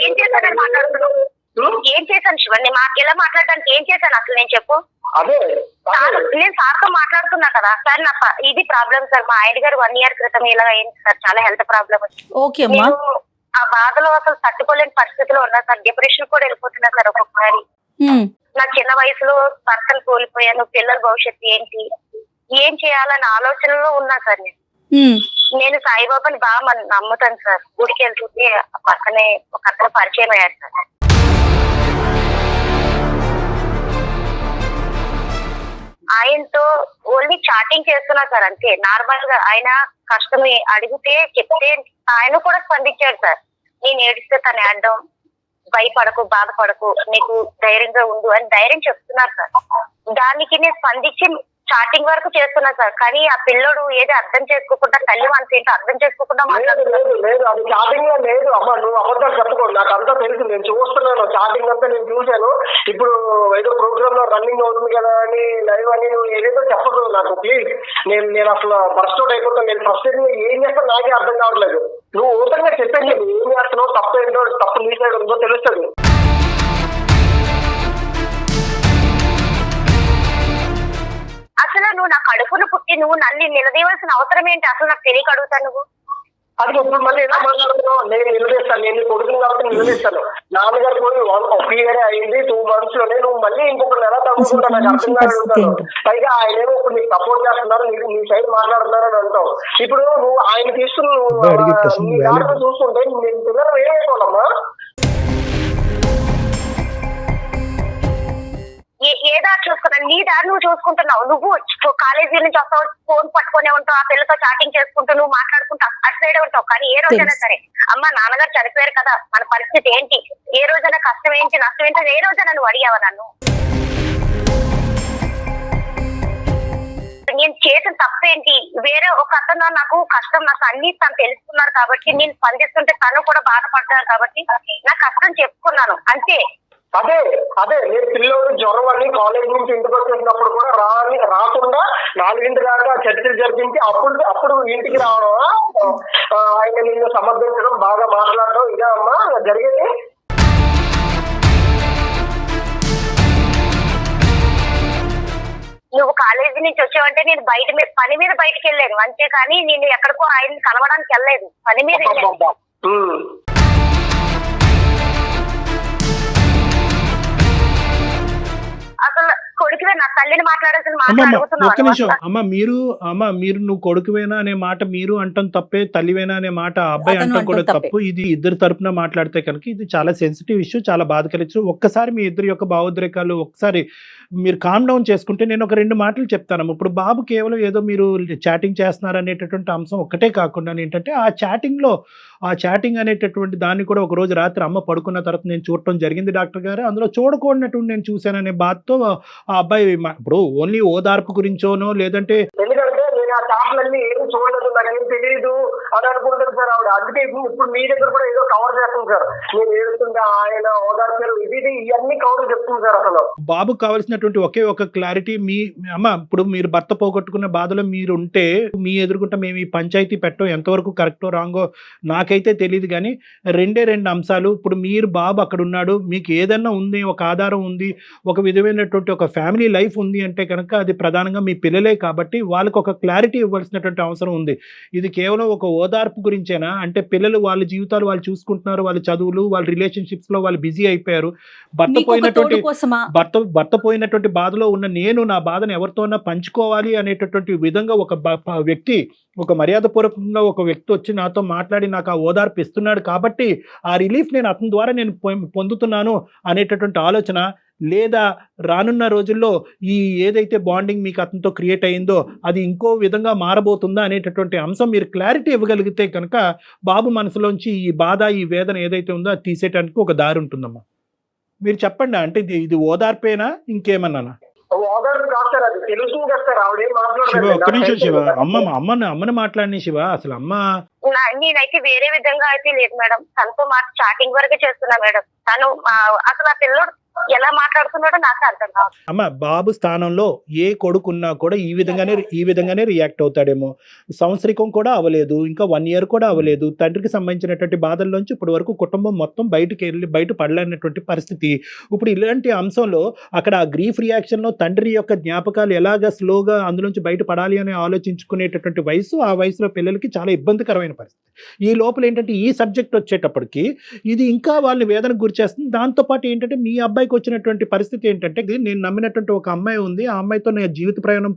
ఏం చేశానని మాట్లాడుతున్నాను? ఏం చేశాను శివన్? ఎలా మాట్లాడడానికి ఏం చేశాను అసలు నేను చెప్పు. అదే నేను సార్తో మాట్లాడుతున్నా కదా సార్. నా ఇది ప్రాబ్లం సార్. మా ఆయన గారు 1 year క్రితం ఇలా అయింది సార్. చాలా హెల్త్ ప్రాబ్లం వచ్చింది. నేను ఆ బాధలో అసలు తట్టుకోలేని పరిస్థితిలో ఉన్నా సార్. డిప్రెషన్ కూడా వెళ్ళిపోతున్నా సార్ ఒక్కొక్కసారి. నా చిన్న వయసులో భర్తను కోల్పోయాను. పిల్లల భవిష్యత్తు ఏంటి, ఏం చేయాలన్న ఆలోచనలో ఉన్నా సార్. నేను సాయిబాబాని బాగా నమ్ముతాను సార్. గుడికి వెళ్తుంటే పక్కనే ఒక అతను పరిచయం అయ్యారు సార్. ఆయనతో ఓన్లీ చాటింగ్ చేస్తున్నా సార్ అంతే. నార్మల్ గా ఆయన కష్టం అడిగితే చెప్తే ఆయన కూడా స్పందించాడు సార్. నేను ఏడిస్తే తను ఏడడం, భయపడకు బాధపడకు నీకు ధైర్యంగా ఉండు అని ధైర్యం చెప్తున్నారు సార్. దానికి నేను స్పందించి చాటింగ్ వరకు చేస్తున్నా సార్. కానీ ఆ పిల్లడు ఏది అర్థం చేసుకోకుండా, తల్లి మనసు ఏంటో అర్థం చేసుకోకుండా మాట్లాడుతున్నాడు. లేదు అది చాటింగ్ లో లేదు అమ్మా. నువ్వు అబద్ధాలు చెప్పుకోండి, నాకు అంతా తెలుసు. నేను చూస్తున్నాను, చాటింగ్ అంతా నేను చూశాను. ఇప్పుడు ఏదో ప్రోగ్రామ్ లో రన్నింగ్ అవుతుంది కదా అని లైవ్ అని నువ్వు ఏదేదో చెప్పదు నాకు ప్లీజ్. నేను అసలు బర్స్ట్ అవుట్ అయిపోతాను. నేను ఫస్ట్ ఏం చేస్తాను నాకే అర్థం కావట్లేదు. నువ్వు ఓపెన్ గా చెప్పేసి ఏం చేస్తున్నావు, తప్పు ఏంటో, తప్పు నీ సైడ్ ఉందో తెలుస్తుంది. అసలు నువ్వు నా కడుపును పుట్టి నువ్వు నన్ను నిలదీయవలసిన అవసరం ఏంటి అసలు నాకు తెలియక అడుగుతాను. నువ్వు అది ఇప్పుడు మళ్ళీ ఎలా మాట్లాడుతున్నావు? నేను నిలదీస్తాను, నేను కొడుకుని కాబట్టి నిలదీస్తాను. నాన్నగారు పోయి 1 year అయింది, 2 months లోనే నువ్వు మళ్ళీ ఇంకొకరు ఎలా తగ్గుతుంటా నాకు అర్థం కాదు. పైగా ఆయన ఏమో ఇప్పుడు నీకు సపోర్ట్ చేస్తున్నారు, నీ సైడ్ మాట్లాడుతున్నారు అని అంటావు. ఇప్పుడు నువ్వు ఆయన తీసుకుని నీ దాంట్లో చూసుకుంటే నేను పిల్లలు ఏమైపోవాలమ్మా? ఏ దారి చూసుకున్నావు? నీ దారి నువ్వు చూసుకుంటున్నావు. నువ్వు కాలేజీ నుంచి వస్తావు, ఫోన్ పట్టుకునే ఉంటావు, ఆ పిల్లతో చాటింగ్ చేసుకుంటూ నువ్వు మాట్లాడుకుంటావు, అటు సైడ్ ఉంటావు. కానీ ఏ రోజైనా సరే అమ్మ నాన్నగారు చనిపోయారు కదా, మన పరిస్థితి ఏంటి, ఏ రోజైనా కష్టం ఏంటి నష్టం ఏంటి ఏ రోజైనా నువ్వు అడిగావా నన్ను? ఏంటి, వేరే ఒక అతను నాకు కష్టం నాకు అన్ని తను తెలుసుకున్నారు కాబట్టి నేను స్పందిస్తుంటే తను కూడా బాధపడ్డారు కాబట్టి నా కష్టం చెప్పుకున్నాను అంతే. అదే నేను పిల్లోడు జ్వరం అని కాలేజ్ నుంచి ఇంటికి వచ్చేసినప్పుడు కూడా రాకుండా 4 దాకా చర్చలు జరిపించి అప్పుడు ఇంటికి రావడం, ఆయన నిన్ను సమర్థించడం, బాగా మాట్లాడడం, ఇదే అమ్మా జరిగేది. నువ్వు కాలేజీ నుంచి వచ్చావంటే నేను పని మీద బయటకు వెళ్ళాను అంతేకాని నేను ఎక్కడికో ఆయన్ని కలవడానికి వెళ్ళలేదు, పని మీద వెళ్ళాను. అసలు కొడుకువే నా తల్లిని మాట్లాడాల్సిన మాట ఒక్క అడుగుతున్నాను. నిమిషం మీరు నువ్వు కొడుకువేనా అనే మాట మీరు అంటాం తప్పే, తల్లివేనా అనే మాట అబ్బాయి అతను అంటాం కూడా అంటాం తప్పు. ఇది ఇద్దరు తరపున మాట్లాడితే కనుక ఇది చాలా సెన్సిటివ్ ఇష్యూ, చాలా బాధ కలిగించు. ఒక్కసారి మీ ఇద్దరి యొక్క భావోద్రేకాలు ఒకసారి మీరు కామ్ డౌన్ చేసుకుంటే నేను ఒక 2 మాటలు చెప్తాను. ఇప్పుడు బాబు కేవలం ఏదో మీరు చాటింగ్ చేస్తున్నారు అనేటటువంటి అంశం ఒక్కటే కాకుండా ఏంటంటే ఆ చాటింగ్ అనేటటువంటి దాన్ని కూడా ఒక రోజు రాత్రి అమ్మ పడుకున్న తర్వాత నేను చూడటం జరిగింది డాక్టర్ గారు, అందులో చూడకూడనటువంటి నేను చూశాననే బాధతో ఆ అబ్బాయి ఇప్పుడు ఓన్లీ ఓదార్పు గురించోనో లేదంటే ఎందుకంటే నేను ఆ చాట్లన్నీ ఏం చూడలేదు, నాకేం తెలియదు అని అనుకుంటారు సార్ ఆవిడ. అందుకే ఇప్పుడు మీ దగ్గర కూడా ఏదో కవర్ చేస్తుంది సార్, నేను ఏడుస్తుంటే ఆయన ఓదార్చారు, ఇది ఇవన్నీ కవర్ చెప్తుంది సార్. అసలు బాబుకు కావాల్సినటువంటి ఒకే ఒక క్లారిటీ, మీ అమ్మ ఇప్పుడు మీరు భర్త పోగొట్టుకున్న బాధలో మీరు ఉంటే మీ ఎదుర్కొంటే మేము ఈ పంచాయతీ పెట్టడం ఎంతవరకు కరెక్టో రాంగో నాకైతే తెలియదు, కానీ 2 అంశాలు. ఇప్పుడు మీరు బాబు అక్కడ ఉన్నాడు, మీకు ఏదన్నా ఉంది, ఒక ఆధారం ఉంది, ఒక విధమైనటువంటి ఒక ఫ్యామిలీ లైఫ్ ఉంది అంటే కనుక అది ప్రధానంగా మీ పిల్లలే కాబట్టి వాళ్ళకి ఒక క్లారిటీ ఇవ్వాల్సినటువంటి అవసరం ఉంది. ఇది కేవలం ఒక ఓదార్పు గురించేనా అంటే పిల్లలు వాళ్ళ జీవితాలు వాళ్ళు చూసుకుంటున్నారు, వాళ్ళ చదువులు, వాళ్ళ రిలేషన్షిప్స్ లో వాళ్ళు బిజీ అయిపోయారు, భర్త పోయినటువంటి బాధలో ఉన్న నేను నా బాధను ఎవరితోనా పంచుకోవాలి అనేటటువంటి విధంగా ఒక వ్యక్తి, ఒక మర్యాదపూర్వకంగా ఒక వ్యక్తి వచ్చి నాతో మాట్లాడి నాకు ఆ ఓదార్పు ఇస్తున్నాడు కాబట్టి ఆ రిలీఫ్ నేను అతని ద్వారా నేను పొందుతున్నాను అనేటటువంటి ఆలోచన, లేదా రానున్న రోజుల్లో ఈ ఏదైతే బాండింగ్ మీకు అతనితో క్రియేట్ అయిందో అది ఇంకో విధంగా మారబోతుందా అనేటటువంటి అంశం మీరు క్లారిటీ ఇవ్వగలిగితే కనుక బాబు మనసులోంచి ఈ బాధ, ఈ వేదన ఏదైతే ఉందో అది తీసేయడానికి ఒక దారి ఉంటుందమ్మా. మీరు చెప్పండి, అంటే ఇది ఓదార్పేనా ఇంకేమన్నానా? ఓదార్పు కాదు సార్, అది తెలుస్తుంది కదా సార్. ఆవిడ ఏం శివ ఒక్క నిమిషం శివ, మాట్లాడలేదు. అమ్మని మాట్లాడిన శివ, అసలు అమ్మ నేనైతే వేరే విధంగా అయితే లేదు మేడం, తనతో చాటింగ్ వరకే చేస్తున్నా మేడం. తను అసలు ఆ పిల్లడు ఎలా మాట్లాడుతున్నాడో నాకు అర్థం కాదు. అమ్మ బాబు స్థానంలో ఏ కొడుకున్నా కూడా ఈ విధంగానే రియాక్ట్ అవుతాడేమో. సంవత్సరికం కూడా అవ్వలేదు, ఇంకా 1 year కూడా అవ్వలేదు, తండ్రికి సంబంధించినటువంటి బాధల్లోంచి ఇప్పటి వరకు కుటుంబం మొత్తం బయట పడలేనటువంటి పరిస్థితి. ఇప్పుడు ఇలాంటి అంశంలో అక్కడ ఆ గ్రీఫ్ రియాక్షన్ లో తండ్రి యొక్క జ్ఞాపకాలు ఎలాగా స్లోగా అందులోంచి బయట పడాలి అని ఆలోచించుకునేటటువంటి వయసు, ఆ వయసులో పిల్లలకి చాలా ఇబ్బందికరమైన పరిస్థితి. ఈ లోపల ఏంటంటే ఈ సబ్జెక్ట్ వచ్చేటప్పటికి ఇది ఇంకా వాళ్ళని వేదనకు గురి చేస్తుంది. దాంతోపాటు ఏంటంటే మీ అబ్బాయికి వచ్చినటువంటి పరిస్థితి ఏంటంటే నేను నమ్మినటువంటి ఒక అమ్మాయి ఉంది, ఆ అమ్మాయితో నేను జీవిత ప్రయాణం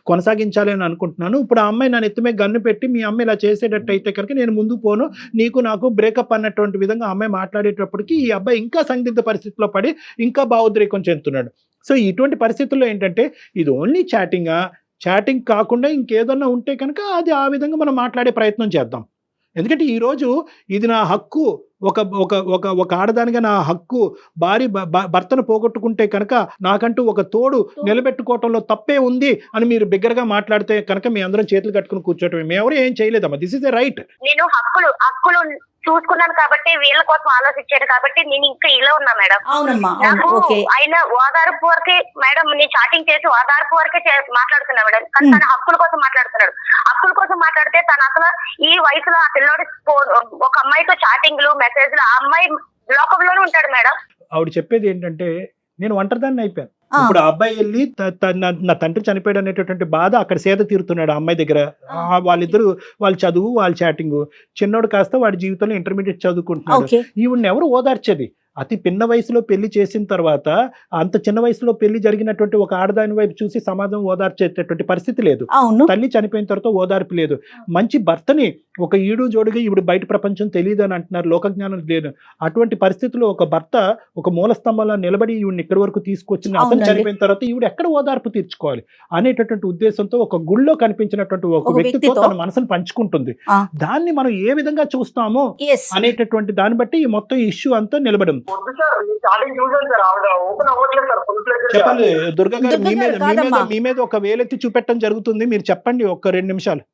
కొనసాగించాలి అని అనుకుంటున్నాను. ఇప్పుడు ఆ అమ్మాయి నన్ను ఎత్తుమే గన్ను పెట్టి మీ అమ్మాయి ఇలా చేసేటట్టు అయితే కనుక నేను ముందుకు పోను, నీకు నాకు బ్రేకప్ అన్నటువంటి విధంగా అమ్మాయి మాట్లాడేటప్పటికి ఈ అబ్బాయి ఇంకా సందిగ్ధ పరిస్థితిలో పడి ఇంకా భావోద్రేకం చెందుతున్నాడు. సో ఇటువంటి పరిస్థితుల్లో ఏంటంటే ఇది ఓన్లీ చాటింగ్ కాకుండా ఇంకేదన్నా ఉంటే కనుక అది ఆ విధంగా మనం మాట్లాడే ప్రయత్నం చేద్దాం. ఎందుకంటే ఈరోజు ఇది నా హక్కు, ఒక ఆడదానిగా నా హక్కు, భర్తను పోగొట్టుకుంటే కనుక నాకంటూ ఒక తోడు నిలబెట్టుకోవటంలో తప్పే ఉంది అని మీరు బిగ్గరగా మాట్లాడితే కనుక మీ అందరం చేతులు కట్టుకుని కూర్చోటమే. మేమెవరూ ఏం చేయలేదమ్మా, దిస్ ఇస్ ఎ రైట్. నేను హక్కులు చూసుకున్నాను కాబట్టి వీళ్ళ కోసం ఆలోచించాను కాబట్టి నేను ఇంకా ఇలా ఉన్నా మేడం. అవునమ్మా, నాకు ఓకే. ఆయన ఓదార్పు వరకే మేడం, నేను చాటింగ్ చేసి ఓదార్పు వరకే మాట్లాడుతున్నా మేడం, కానీ తన హక్కుల కోసం మాట్లాడుతున్నాడు. హక్కుల కోసం మాట్లాడితే తను అసలు ఈ వయసులో ఆ పిల్లోడి ఒక అమ్మాయితో చాటింగ్లు మెసేజ్లు, ఆ అమ్మాయి లోకంలోనే ఉంటాడు మేడం. ఆవిడ చెప్పేది ఏంటంటే నేను ఒంటరిదాన్ని అయిపోయాను. ఇప్పుడు ఆ అబ్బాయి వెళ్ళి నా తండ్రి చనిపోయాడు అనేటటువంటి బాధ అక్కడ సేద తీరుతున్నాడు ఆ అమ్మాయి దగ్గర. వాళ్ళిద్దరు వాళ్ళ చదువు, వాళ్ళ చాటింగ్. చిన్నోడు కాస్త వాడి జీవితంలో ఇంటర్మీడియట్ చదువుకుంటున్నాడు. ఈవిడ్ని ఎవరు ఓదార్చేది? అతి పిన్న వయసులో పెళ్లి చేసిన తర్వాత అంత చిన్న వయసులో పెళ్లి జరిగినటువంటి ఒక ఆడదాని వైపు చూసి సమాజం ఓదార్చేటటువంటి పరిస్థితి లేదు. తల్లి చనిపోయిన తర్వాత ఓదార్పు లేదు. మంచి భర్తని ఒక ఈడు జోడుగా ఈవిడ బయట ప్రపంచం తెలియదు అని అంటున్నారు, లోకజ్ఞానం లేదు. అటువంటి పరిస్థితుల్లో ఒక భర్త ఒక మూల స్తంభంలో నిలబడి ఈవిడిని ఇక్కడి వరకు తీసుకొచ్చిన అతను చనిపోయిన తర్వాత ఈవిడ ఎక్కడ ఓదార్పు తీర్చుకోవాలి అనేటటువంటి ఉద్దేశంతో ఒక గుళ్ళో కనిపించినటువంటి ఒక వ్యక్తితో తన మనసును పంచుకుంటుంది. దాన్ని మనం ఏ విధంగా చూస్తామో అనేటటువంటి దాన్ని బట్టి ఈ మొత్తం ఇష్యూ అంతా నిలబడింది. వద్దు సార్, స్టార్టింగ్ చూసాను సార్, ఆవిడ ఓపెన్ అవ్వట్లేదు సార్ ఫుల్ ఫ్లెడ్జ్డ్ గా. చెప్పండి దుర్గా గారు, దుర్గా గారు కాదమ్మా. మీ మీద ఒక వేలెత్తి చూపెట్టడం జరుగుతుంది, మీరు చెప్పండి ఒక్క 2 నిమిషాలు.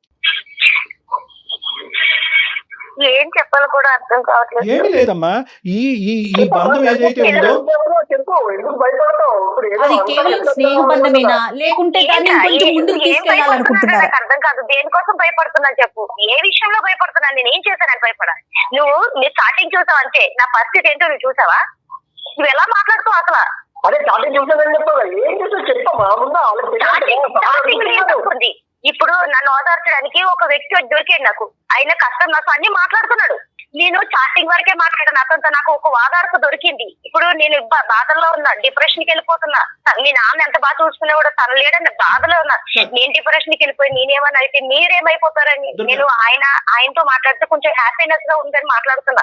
ఏం చెప్పాలో కూడా అర్థం కావట్లేదు. ఏమీ లేదమ్మా, ఈ ఈ ఈ బంధం ఏదైతే ఉందో చెప్పు, ఎందుకు భయపడతావు? ఇప్పుడు ఏదో అది కేవలం స్నేహ బంధమేనా, లేకుంటే దాన్ని కొంచెం ముందుకు ఏం తీసుకెళ్లాలనుకుంటున్నారా? నాకు అర్థం కాదు. దేనికోసం భయపడుతున్నా చెప్పు, ఏ విషయంలో భయపడుతున్నా? నేను ఏం చేశానని భయపడా? నువ్వు నీ స్టార్టింగ్ చూసావు అంతే, నా పరిస్థితి ఏంటో నువ్వు చూసావా? నువ్వు ఎలా మాట్లాడుతావు అసలు? అదే స్టార్టింగ్ చూసానని చెప్తావు, ఏం చేస్తావు చెప్పమ్మా. ముందు స్టార్టింగ్ ఏం తప్పుంది? ఇప్పుడు నన్ను ఓదార్చడానికి ఒక వ్యక్తి దొరికాడు నాకు. ఆయన కష్టం నాకు అన్ని మాట్లాడుతున్నాడు. నేను చాటింగ్ వరకే మాట్లాడాను అతనితో, నాకు ఒక ఓదార్పు దొరికింది. ఇప్పుడు నేను బాధల్లో ఉన్నా, డిప్రెషన్ కి వెళ్ళిపోతున్నా. మీ నాన్న ఎంత బాగా చూసుకునే కూడా తన లేడని బాధలో ఉన్నా. నేను డిప్రెషన్ కి వెళ్ళిపోయి నేనేమన్నా అయితే మీరేమైపోతారని నేను ఆయనతో మాట్లాడితే కొంచెం హ్యాపీనెస్ గా ఉందని మాట్లాడుతున్నా.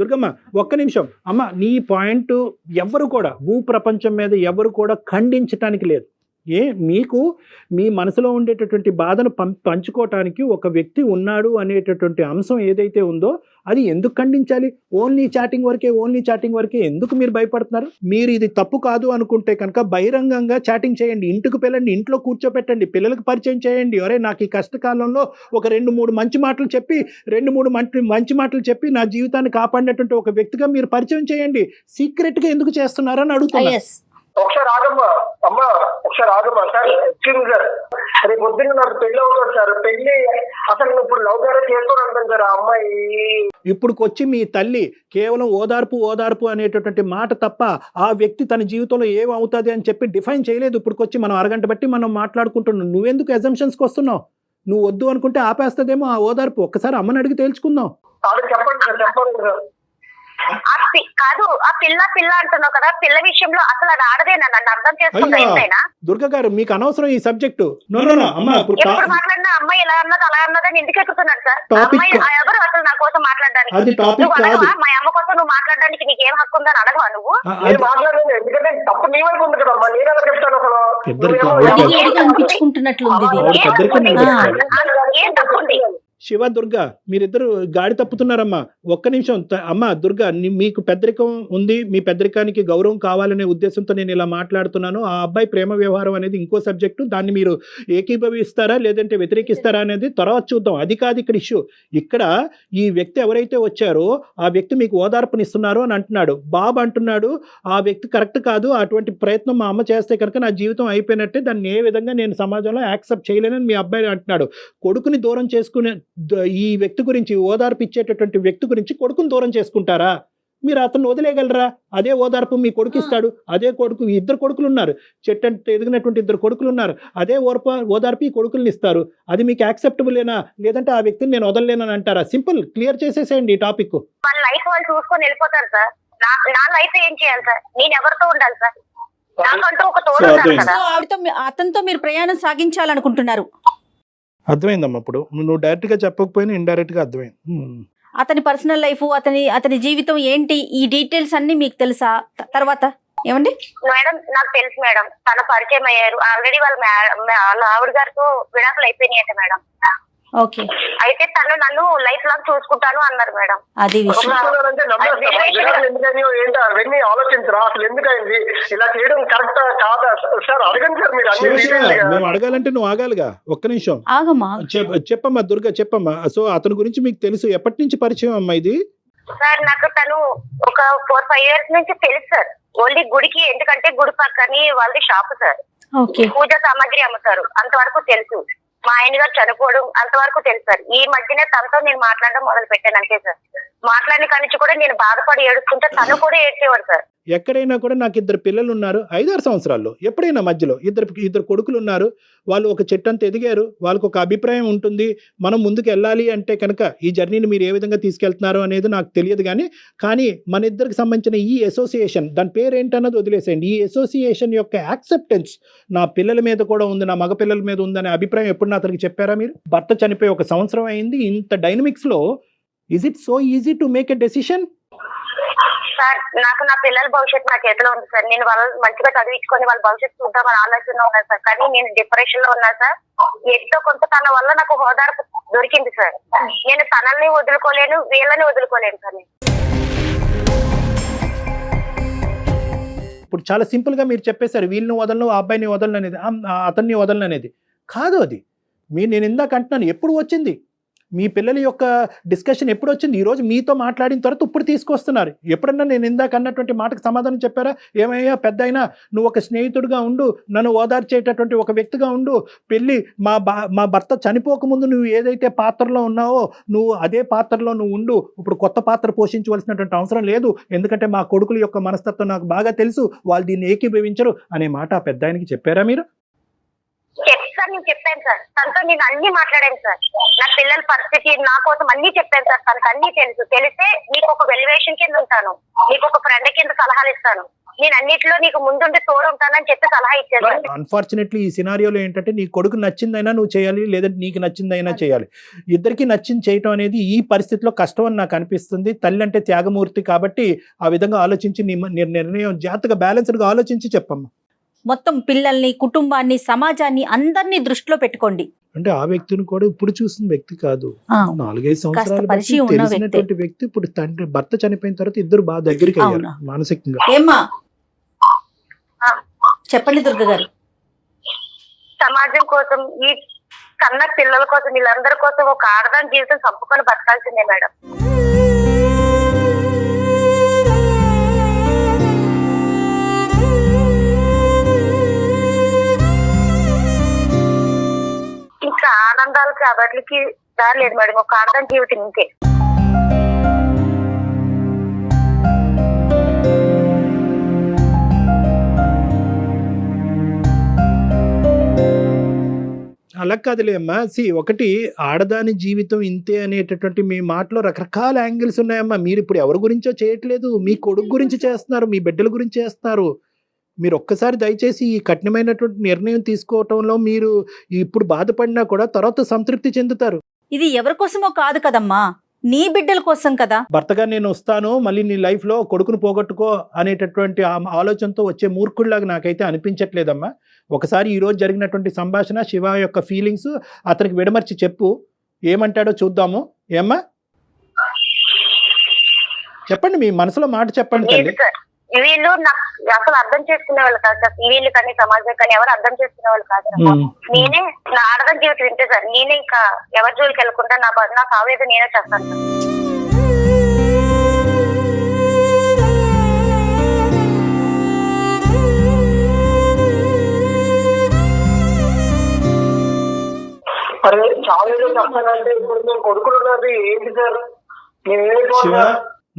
దుర్గమ్మ ఒక్క నిమిషం అమ్మ, నీ పాయింట్ ఎవరు కూడా భూ ప్రపంచం మీద ఎవరు కూడా ఖండించటానికి లేదు. మీకు మీ మనసులో ఉండేటటువంటి బాధను పంచుకోవటానికి ఒక వ్యక్తి ఉన్నాడు అనేటటువంటి అంశం ఏదైతే ఉందో అది ఎందుకు ఖండించాలి? ఓన్లీ చాటింగ్ వరకే ఎందుకు మీరు భయపడుతున్నారు? మీరు ఇది తప్పు కాదు అనుకుంటే కనుక బహిరంగంగా చాటింగ్ చేయండి, ఇంటికి పిల్లండి, ఇంట్లో కూర్చోపెట్టండి, పిల్లలకు పరిచయం చేయండి. ఒరే నాకు ఈ కష్టకాలంలో ఒక 2-3 మంచి మాటలు చెప్పి 2-3 మంచి మాటలు చెప్పి నా జీవితాన్ని కాపాడినటువంటి ఒక వ్యక్తిగా మీరు పరిచయం చేయండి. సీక్రెట్గా ఎందుకు చేస్తున్నారని అడుగుతున్నా. ఒకసారి ఆగమ్మా, అమ్మా ఒకసారి ఆగమ్మా సార్. ఎక్స్క్యూజ్ సార్, రేపు పొద్దున్న నాకు పెళ్లి అవుతుంది సార్. పెళ్లి అసలు ఇప్పుడు లవ్ మ్యారేజ్ చేసుకోవడం సార్. ఆ అమ్మాయి ఇప్పుడుకొచ్చి మీ తల్లి కేవలం ఓదార్పు అనేటటువంటి మాట తప్ప ఆ వ్యక్తి తన జీవితంలో ఏమవుతుంది అని చెప్పి డిఫైన్ చేయలేదు. ఇప్పుడుకొచ్చి మనం అరగంట బట్టి మనం మాట్లాడుకుంటున్నాం. నువ్వెందుకు అజంప్షన్స్కి వస్తున్నావు? నువ్వు వద్దు అనుకుంటే ఆపేస్తుందేమో ఆ ఓదార్పు. ఒక్కసారి అమ్మని అడిగి తేల్చుకుందాం. చెప్పండి సార్, చెప్పండి సార్. కాదు, ఆ పిల్ల అంటున్నావు కదా, పిల్ల విషయంలో అసలు అది ఆడదేనా? నన్ను అర్థం చేసుకుంటా. దుర్గా గారు మీకు అనవసరం ఈ సబ్జెక్టు. ఎప్పుడు మాట్లాడినా అమ్మాయి ఇలా అన్నది అలా అన్నదని ఎందుకు ఎక్కుతున్నాడు సార్? అమ్మాయి ఎవరు అసలు నా కోసం మాట్లాడడానికి? మా అమ్మ కోసం నువ్వు మాట్లాడడానికి నీకేం హక్కు ఉందని అడగవా నువ్వు? మాట్లాడలేదు, ఎందుకంటే తప్పు నీ వైపు ఉంది కదమ్మా. నేను ఎలా చెప్తాను అసలు? ఏం తప్పుంది? శివ దుర్గా మీరిద్దరు గాడి తప్పుతున్నారమ్మా. ఒక్క నిమిషం అమ్మ దుర్గా, మీకు పెద్దరికం ఉంది, మీ పెద్దరికానికి గౌరవం కావాలనే ఉద్దేశంతో నేను ఇలా మాట్లాడుతున్నాను. ఆ అబ్బాయి ప్రేమ వ్యవహారం అనేది ఇంకో సబ్జెక్టు. దాన్ని మీరు ఏకీభవిస్తారా లేదంటే వ్యతిరేకిస్తారా అనేది తర్వాత చూద్దాం. అది కాదు ఇక్కడ ఇష్యూ. ఇక్కడ ఈ వ్యక్తి ఎవరైతే వచ్చారో ఆ వ్యక్తి మీకు ఓదార్పునిస్తున్నారు అని అంటున్నాడు. బాబు అంటున్నాడు ఆ వ్యక్తి కరెక్ట్ కాదు, అటువంటి ప్రయత్నం మా అమ్మ చేస్తే కనుక నా జీవితం అయిపోయినట్టే, దాన్ని ఏ విధంగా నేను సమాజంలో యాక్సెప్ట్ చేయలేనని మీ అబ్బాయి అంటున్నాడు. కొడుకుని దూరం చేసుకునే ఈ వ్యక్తి గురించి, ఓదార్పు ఇచ్చేటటువంటి వ్యక్తి గురించి కొడుకుని దూరం చేసుకుంటారా? మీరు అతను వదిలేయగలరా? అదే ఓదార్పు మీ కొడుకు ఇస్తాడు. అదే కొడుకు, 2 కొడుకులు ఉన్నారు, చెట్టంటే ఎదిగినటువంటి 2 కొడుకులు ఉన్నారు. అదే ఓదార్పు ఈ కొడుకుల్ని ఇస్తారు. అది మీకు యాక్సెప్టబులేనా? లేదంటే ఆ వ్యక్తిని నేను వదలలేనని అంటారా? సింపుల్, క్లియర్ చేసేసేయండి ఈ టాపిక్. వాళ్ళ లైఫ్ వాళ్ళు చూసుకొని వెళ్ళిపోతారు సార్. నా లైఫ్ ఏం చేయాలి సార్? నేను ఎవరితో ఉండాలి సార్? నాకంటూ ఒక తోడు ఉండాలి కదా. అతనితో మీరు ప్రయాణం సాగించాలనుకుంటున్నారు. అర్థమైందమ్మా. ఇప్పుడు నువ్వు డైరెక్ట్ గా చెప్పకపోయినా ఇండైరెక్ట్ గా అర్థమైంది. అతని పర్సనల్ లైఫ్, అతని జీవితం ఏంటి, ఈ డీటెయిల్స్ అన్ని మీకు తెలుసా? తర్వాత ఏమండి మేడం? నాకు తెలుసు మేడం, తన పరిచయం అయ్యారు ఆల్రెడీ. వాళ్ళ ఆవిడ గారితో విడాకులు అయిపోయినాయట మేడం. ఓకే, అయితే తను నన్ను లైఫ్ లాంగ్ చూసుకుంటాను అన్నారు మేడం. అది అవన్నీ ఆలోచించరా? అసలు ఎందుకైంది ఇలా చేయడం? కరెక్ట్ కాదా సార్? అడగండి సార్ మీరు. మేము అడగాలంటే నువ్వు ఆగాలిగా. ఒక్క నిమిషం ఆగమ్మా. చెప్పమ్మా దుర్గా, చెప్పమ్మా. సో అతని గురించి మీకు తెలుసు, ఎప్పటి నుంచి పరిచయం అమ్మా ఇది? సార్ నాకు తను ఒక 4-5 years నుంచి తెలుసు సార్. ఓన్లీ గుడికి, ఎందుకంటే గుడి పక్కని వాళ్ళది షాప్ సార్. పూజ సామాగ్రి అమ్ముతారు, అంతవరకు తెలుసు. మా ఆయన గారు చనిపోవడం అంతవరకు తెలుసు సార్. ఈ మధ్యనే తనతో నేను మాట్లాడడం మొదలు పెట్టాను అంతే సార్. మాట్లాడిన కానించి కూడా నేను బాధపడి ఏడుస్తుంటే తను కూడా ఏడ్చేవాడు సార్. ఎక్కడైనా కూడా నాకు 2 పిల్లలు ఉన్నారు, 5-6 సంవత్సరాల్లో ఎప్పుడైనా మధ్యలో ఇద్దరు కొడుకులు ఉన్నారు. వాళ్ళు ఒక చెట్టంత ఎదిగారు, వాళ్ళకు ఒక అభిప్రాయం ఉంటుంది. మనం ముందుకు వెళ్ళాలి అంటే కనుక ఈ జర్నీని మీరు ఏ విధంగా తీసుకెళ్తున్నారు అనేది నాకు తెలియదు. కానీ మన ఇద్దరికి సంబంధించిన ఈ అసోసియేషన్, దాని పేరు ఏంటన్నది వదిలేసేయండి. ఈ అసోసియేషన్ యొక్క యాక్సెప్టెన్స్ నా పిల్లల మీద కూడా ఉంది, నా మగ పిల్లల మీద ఉందనే అభిప్రాయం ఎప్పుడు అతనికి చెప్పారా మీరు? భర్త చనిపోయి 1 సంవత్సరం అయింది. ఇంత డైనమిక్స్లో is it so easy to make a decision? Sir నాకు నా పిల్లల భవిష్యత్తు నా చేతిలో ఉంది సార్. నేను వాళ్ళు మంచిగా చదివించుకొని వాళ్ళ భవిష్యత్తు చూద్దామని ఆలోచన ఉన్నా సార్. కానీ నేను డిప్రెషన్ లో ఉన్నా సార్. ఎంతో కొంత తన వల్ల నాకు హోదార్పు దొరికింది సార్. నేను తనల్ని వదులుకోలేను, వీళ్ళని వదులుకోలేను సార్. ఇప్పుడు చాలా సింపుల్గా మీరు చెప్పేశారు, వీళ్ళని వదలను, ఆ అబ్బాయిని వదలను అనేది, అతన్ని వదలను అనేది కాదు. అది నేను ఇందాక అంటున్నాను, ఎప్పుడు వచ్చింది మీ పిల్లల యొక్క డిస్కషన్, ఎప్పుడు వచ్చింది? ఈరోజు మీతో మాట్లాడిన తర్వాత ఇప్పుడు తీసుకొస్తున్నారు. ఎప్పుడన్నా నేను ఇందాక అన్నటువంటి మాటకు సమాధానం చెప్పారా? ఏమయ్యా పెద్ద అయినా నువ్వు ఒక స్నేహితుడిగా ఉండు, నన్ను ఓదార్చేటటువంటి ఒక వ్యక్తిగా ఉండు, పెళ్ళి మా భర్త చనిపోకముందు నువ్వు ఏదైతే పాత్రలో ఉన్నావో నువ్వు అదే పాత్రలో నువ్వు ఉండు, ఇప్పుడు కొత్త పాత్ర పోషించవలసినటువంటి అవసరం లేదు, ఎందుకంటే మా కొడుకుల యొక్క మనస్తత్వం నాకు బాగా తెలుసు, వాళ్ళు దీన్ని ఏకీభవించరు అనే మాట ఆ పెద్ద ఆయనకి చెప్పారా మీరు? సార్ నేను చెప్పాను సార్, తనతో నేను అన్ని మాట్లాడాను సార్, నా పిల్లల పరిస్థితి నా కోసం అన్ని చెప్పాను సార్, తనకు అన్ని తెలుసు. తెలిస్తే నీకు ఒక వెల్యువేషన్ కింద ఉంటాను, నీకు ఒక ఫ్రెండ్ కింద సలహాలు ఇస్తాను, నేను అన్నిట్లో నీకు ముందుండి తోడు ఉంటానని చెప్పి సలహా ఇచ్చాను. అన్ఫార్చునేట్లీ ఈ సినారియోలో ఏంటంటే నీ కొడుకు నచ్చిందైనా నువ్వు చేయాలి, లేదంటే నీకు నచ్చిందైనా చేయాలి. ఇద్దరికి నచ్చింది చేయటం అనేది ఈ పరిస్థితిలో కష్టం అని నాకు అనిపిస్తుంది. తల్లి అంటే త్యాగమూర్తి కాబట్టి ఆ విధంగా ఆలోచించి నీ నిర్ణయం జాగ్రత్తగా బ్యాలెన్స్డ్గా ఆలోచించి చెప్పమ్మా. మొత్తం పిల్లల్ని, కుటుంబాన్ని, సమాజాన్ని అందరినీ దృష్టిలో పెట్టుకోండి. అంటే ఆ వ్యక్తిని కూడా ఇప్పుడు చూసిన వ్యక్తి కాదు, 4-5 సంవత్సరాల పరిచయం తెలిసినటువంటి వ్యక్తి. ఇప్పుడు తండ్రి భర్త చనిపోయిన తర్వాత ఇద్దరు బాగా దగ్గరికి అయ్యారు మానసికంగా. ఏమ్మా చెప్పండి దుర్గ గారు. సమాజం కోసం, ఈ కన్న పిల్లల కోసం, వీళ్ళందరి కోసం ఒక ఆడదాని జీవితం చంపుకొని బతకాల్సిందే మేడం. ఇంకా ఆనందాలకి వాటికి దారి లేదు మేడం, ఒక ఆడదాని జీవితం ఇంకే. అలా కాదులే అమ్మా. ఒకటి ఆడదాని జీవితం ఇంతే అనేటటువంటి మీ మాటలో రకరకాల యాంగిల్స్ ఉన్నాయమ్మా. మీరు ఇప్పుడు ఎవరి గురించో చేయట్లేదు, మీ కొడుకు గురించి చేస్తున్నారు, మీ బిడ్డల గురించి చేస్తున్నారు. మీరు ఒక్కసారి దయచేసి ఈ కఠినమైనటువంటి నిర్ణయం తీసుకోవటంలో మీరు ఇప్పుడు బాధపడినా కూడా తర్వాత సంతృప్తి చెందుతారు. ఇది ఎవరి కోసమో కాదు కదమ్మా, నీ బిడ్డల కోసం కదా. భర్తగా నేను వస్తాను, మళ్ళీ నీ లైఫ్లో కొడుకును పోగొట్టుకో అనేటటువంటి ఆలోచనతో వచ్చే మూర్ఖుడిలాగా నాకైతే అనిపించట్లేదమ్మా. ఒకసారి ఈరోజు జరిగినటువంటి సంభాషణ, శివ యొక్క ఫీలింగ్స్ అతనికి విడమర్చి చెప్పు, ఏమంటాడో చూద్దాము. ఏమ్మా చెప్పండి, మీ మనసులో మాట చెప్పండి తల్లి. వీళ్ళు నాకు అసలు అర్థం చేసుకునే వాళ్ళు కాదు సార్, వీళ్ళు కానీ సమాజం కానీ ఎవరు అర్థం చేసుకునే వాళ్ళు కాదు. నేనే నా ఆడదాం జీవితం వింటే సార్, నేనే ఇంకా ఎవరి జోలికి వెళ్ళకుండా నాకు ఆవేదన నేనే చేస్తాను సార్. అరే చాలా చెప్పాలంటే ఇప్పుడు నేను కొడుకున్నది ఏంటి సార్? శివ,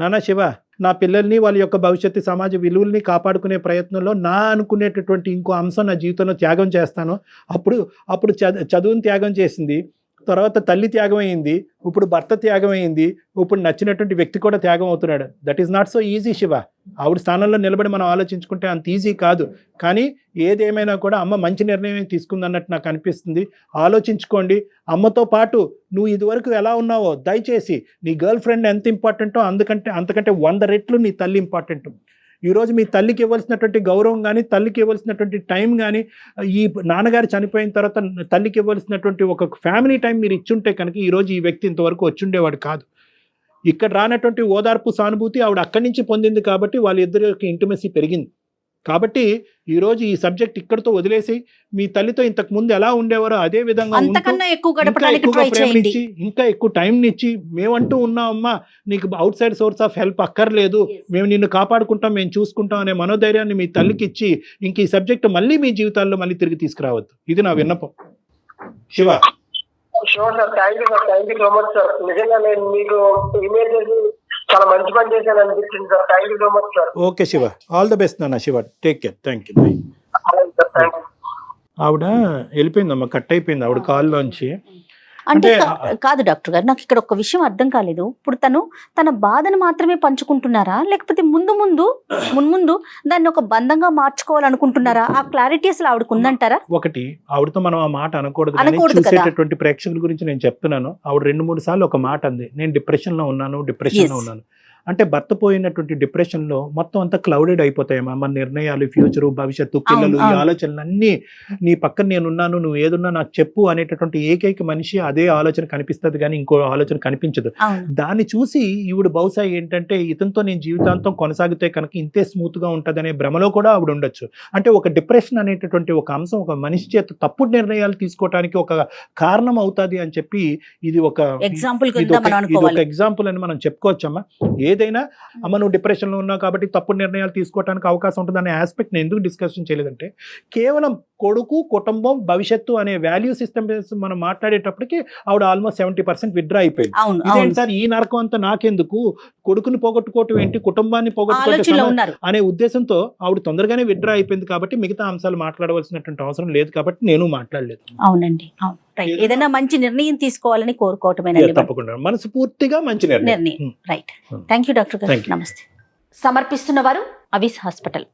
నాన్న శివ, నా పిల్లల్ని వాళ్ళ యొక్క భవిష్యత్తు సమాజ విలువల్ని కాపాడుకునే ప్రయత్నంలో నా అనుకునేటటువంటి ఇంకో అంశం నా జీవితంలో త్యాగం చేస్తాను. అప్పుడు చదువుని త్యాగం చేసింది, తర్వాత తల్లి త్యాగం అయింది, ఇప్పుడు భర్త త్యాగం అయింది, ఇప్పుడు నచ్చినటువంటి వ్యక్తి కూడా త్యాగం అవుతున్నాడు. That is not so easy Shiva. ఆవిడ స్థానంలో నిలబడి మనం ఆలోచించుకుంటే అంత ఈజీ కాదు. కానీ ఏదేమైనా కూడా అమ్మ మంచి నిర్ణయం తీసుకుందన్నట్టు నాకు అనిపిస్తుంది. ఆలోచించుకోండి. అమ్మతో పాటు నువ్వు ఇదివరకు ఎలా ఉన్నావో దయచేసి నీ గర్ల్ ఫ్రెండ్ ఎంత ఇంపార్టెంటో అంతకంటే 100 రెట్లు నీ తల్లి ఇంపార్టెంట్. ఈరోజు మీ తల్లికి ఇవ్వాల్సినటువంటి గౌరవం కానీ, తల్లికి ఇవ్వాల్సినటువంటి టైం కానీ, ఈ నాన్నగారు చనిపోయిన తర్వాత తల్లికి ఇవ్వాల్సినటువంటి ఒక ఫ్యామిలీ టైం మీరు ఇచ్చుంటే కనుక ఈరోజు ఈ వ్యక్తి ఇంతవరకు వచ్చుండేవాడు కాదు. ఇక్కడ రానటువంటి ఓదార్పు, సానుభూతి ఆవిడ అక్కడి నుంచి పొందింది కాబట్టి వాళ్ళిద్దరి యొక్క ఇంటిమసీ పెరిగింది. కాబట్టి ఈరోజు ఈ సబ్జెక్ట్ ఇక్కడితో వదిలేసి మీ తల్లితో ఇంతకు ముందు ఎలా ఉండేవారో అదే విధంగా ఇంకా ఎక్కువ టైం ఇచ్చి మేమంటూ ఉన్నామమ్మా, నీకు out side source of help అక్కర్లేదు, మేము నిన్ను కాపాడుకుంటాం, మేము చూసుకుంటాం అనే మనోధైర్యాన్ని మీ తల్లికి ఇచ్చి ఇంక ఈ సబ్జెక్ట్ మళ్ళీ మీ జీవితాల్లో మళ్ళీ తిరిగి తీసుకురావద్దు. ఇది నా విన్నపం. Shiva. Sure sir, thank you so much sir. నిజంగా నేను మీకు ఇమెయిల్ చేసి చాలా మంచి పని చేశాను అనిపించింది sir. Thank you so much sir. Okay Shiva, all the best నాన్న. Shiva, take care. Thank you. ఆవిడ వెళ్ళిపోయిందమ్మా, కట్ అయిపోయింది ఆవిడ కాల్లోంచి. అంటే కాదు డాక్టర్ గారు, నాకు ఇక్కడ ఒక విషయం అర్థం కాలేదు. ఇప్పుడు తన బాధను మాత్రమే పంచుకుంటున్నారా, లేకపోతే మున్ముందు దాన్ని ఒక బంధంగా మార్చుకోవాలనుకుంటున్నారా? ఆ క్లారిటీ అసలు ఆవిడకు ఉందంటారా? ఒకటి, ఆవిడతో మనం ఆ మాట అనకూడదు. చూసేటటువంటి ప్రేక్షకుల గురించి నేను చెప్తున్నాను. ఆవిడ 2-3 సార్లు ఒక మాట అంది, నేను డిప్రెషన్ లో ఉన్నాను. అంటే భర్త పోయినటువంటి డిప్రెషన్లో మొత్తం అంతా క్లౌడెడ్ అయిపోతాయమ్మా. మన నిర్ణయాలు, ఫ్యూచరు, భవిష్యత్తు, పిల్లలు, ఈ ఆలోచనలు అన్నీ నీ పక్కన నేనున్నాను, నువ్వు ఏదున్నా నాకు చెప్పు అనేటటువంటి ఏకైక మనిషి అదే ఆలోచన కనిపిస్తుంది కానీ ఇంకో ఆలోచన కనిపించదు. దాన్ని చూసి ఈవిడ బహుశా ఏంటంటే ఇతనితో నేను జీవితాంతం కొనసాగితే కనుక ఇంతే స్మూత్ గా ఉంటది అనే భ్రమలో కూడా ఆవిడ ఉండొచ్చు. అంటే ఒక డిప్రెషన్ అనేటటువంటి ఒక అంశం ఒక మనిషి చేత తప్పుడు నిర్ణయాలు తీసుకోవడానికి ఒక కారణం అవుతాది అని చెప్పి ఇది ఒక ఎగ్జాంపుల్ అని మనం చెప్పుకోవచ్చమ్మా. ఏదైనా అమ్మ నువ్వు డిప్రెషన్ లో ఉన్నావు కాబట్టి తప్పుడు నిర్ణయాలు తీసుకోవడానికి అవకాశం ఉంటుంది అనే ఆస్పెక్ట్ నేను ఎందుకు డిస్కషన్ చేయలేదంటే కేవలం కొడుకు, కుటుంబం, భవిష్యత్తు అనే వాల్యూ సిస్టమ్ మనం మాట్లాడేటప్పటికి ఆవిడ ఆల్మోస్ట్ 70% విత్డ్రా అయిపోయింది. ఇదేంటి సార్ ఈ నరకం అంతా నాకెందుకు, కొడుకుని పోగొట్టుకోవటం ఏంటి, కుటుంబాన్ని పోగొట్టుకోవటం అనే ఉద్దేశంతో ఆవిడ తొందరగానే విత్డ్రా అయిపోయింది కాబట్టి మిగతా అంశాలు మాట్లాడవలసినటువంటి అవసరం లేదు కాబట్టి నేను మాట్లాడలేదు. అవునండి, ఏదైనా మంచి నిర్ణయం తీసుకోవాలని కోరుకోవటమే. తప్పకుండా మనస్ఫూర్తిగా మంచి నిర్ణయం. రైట్. థ్యాంక్ యూ డాక్టర్ గారు. నమస్తే. సమర్పిస్తున్న వారు అవిస్ హాస్పిటల్.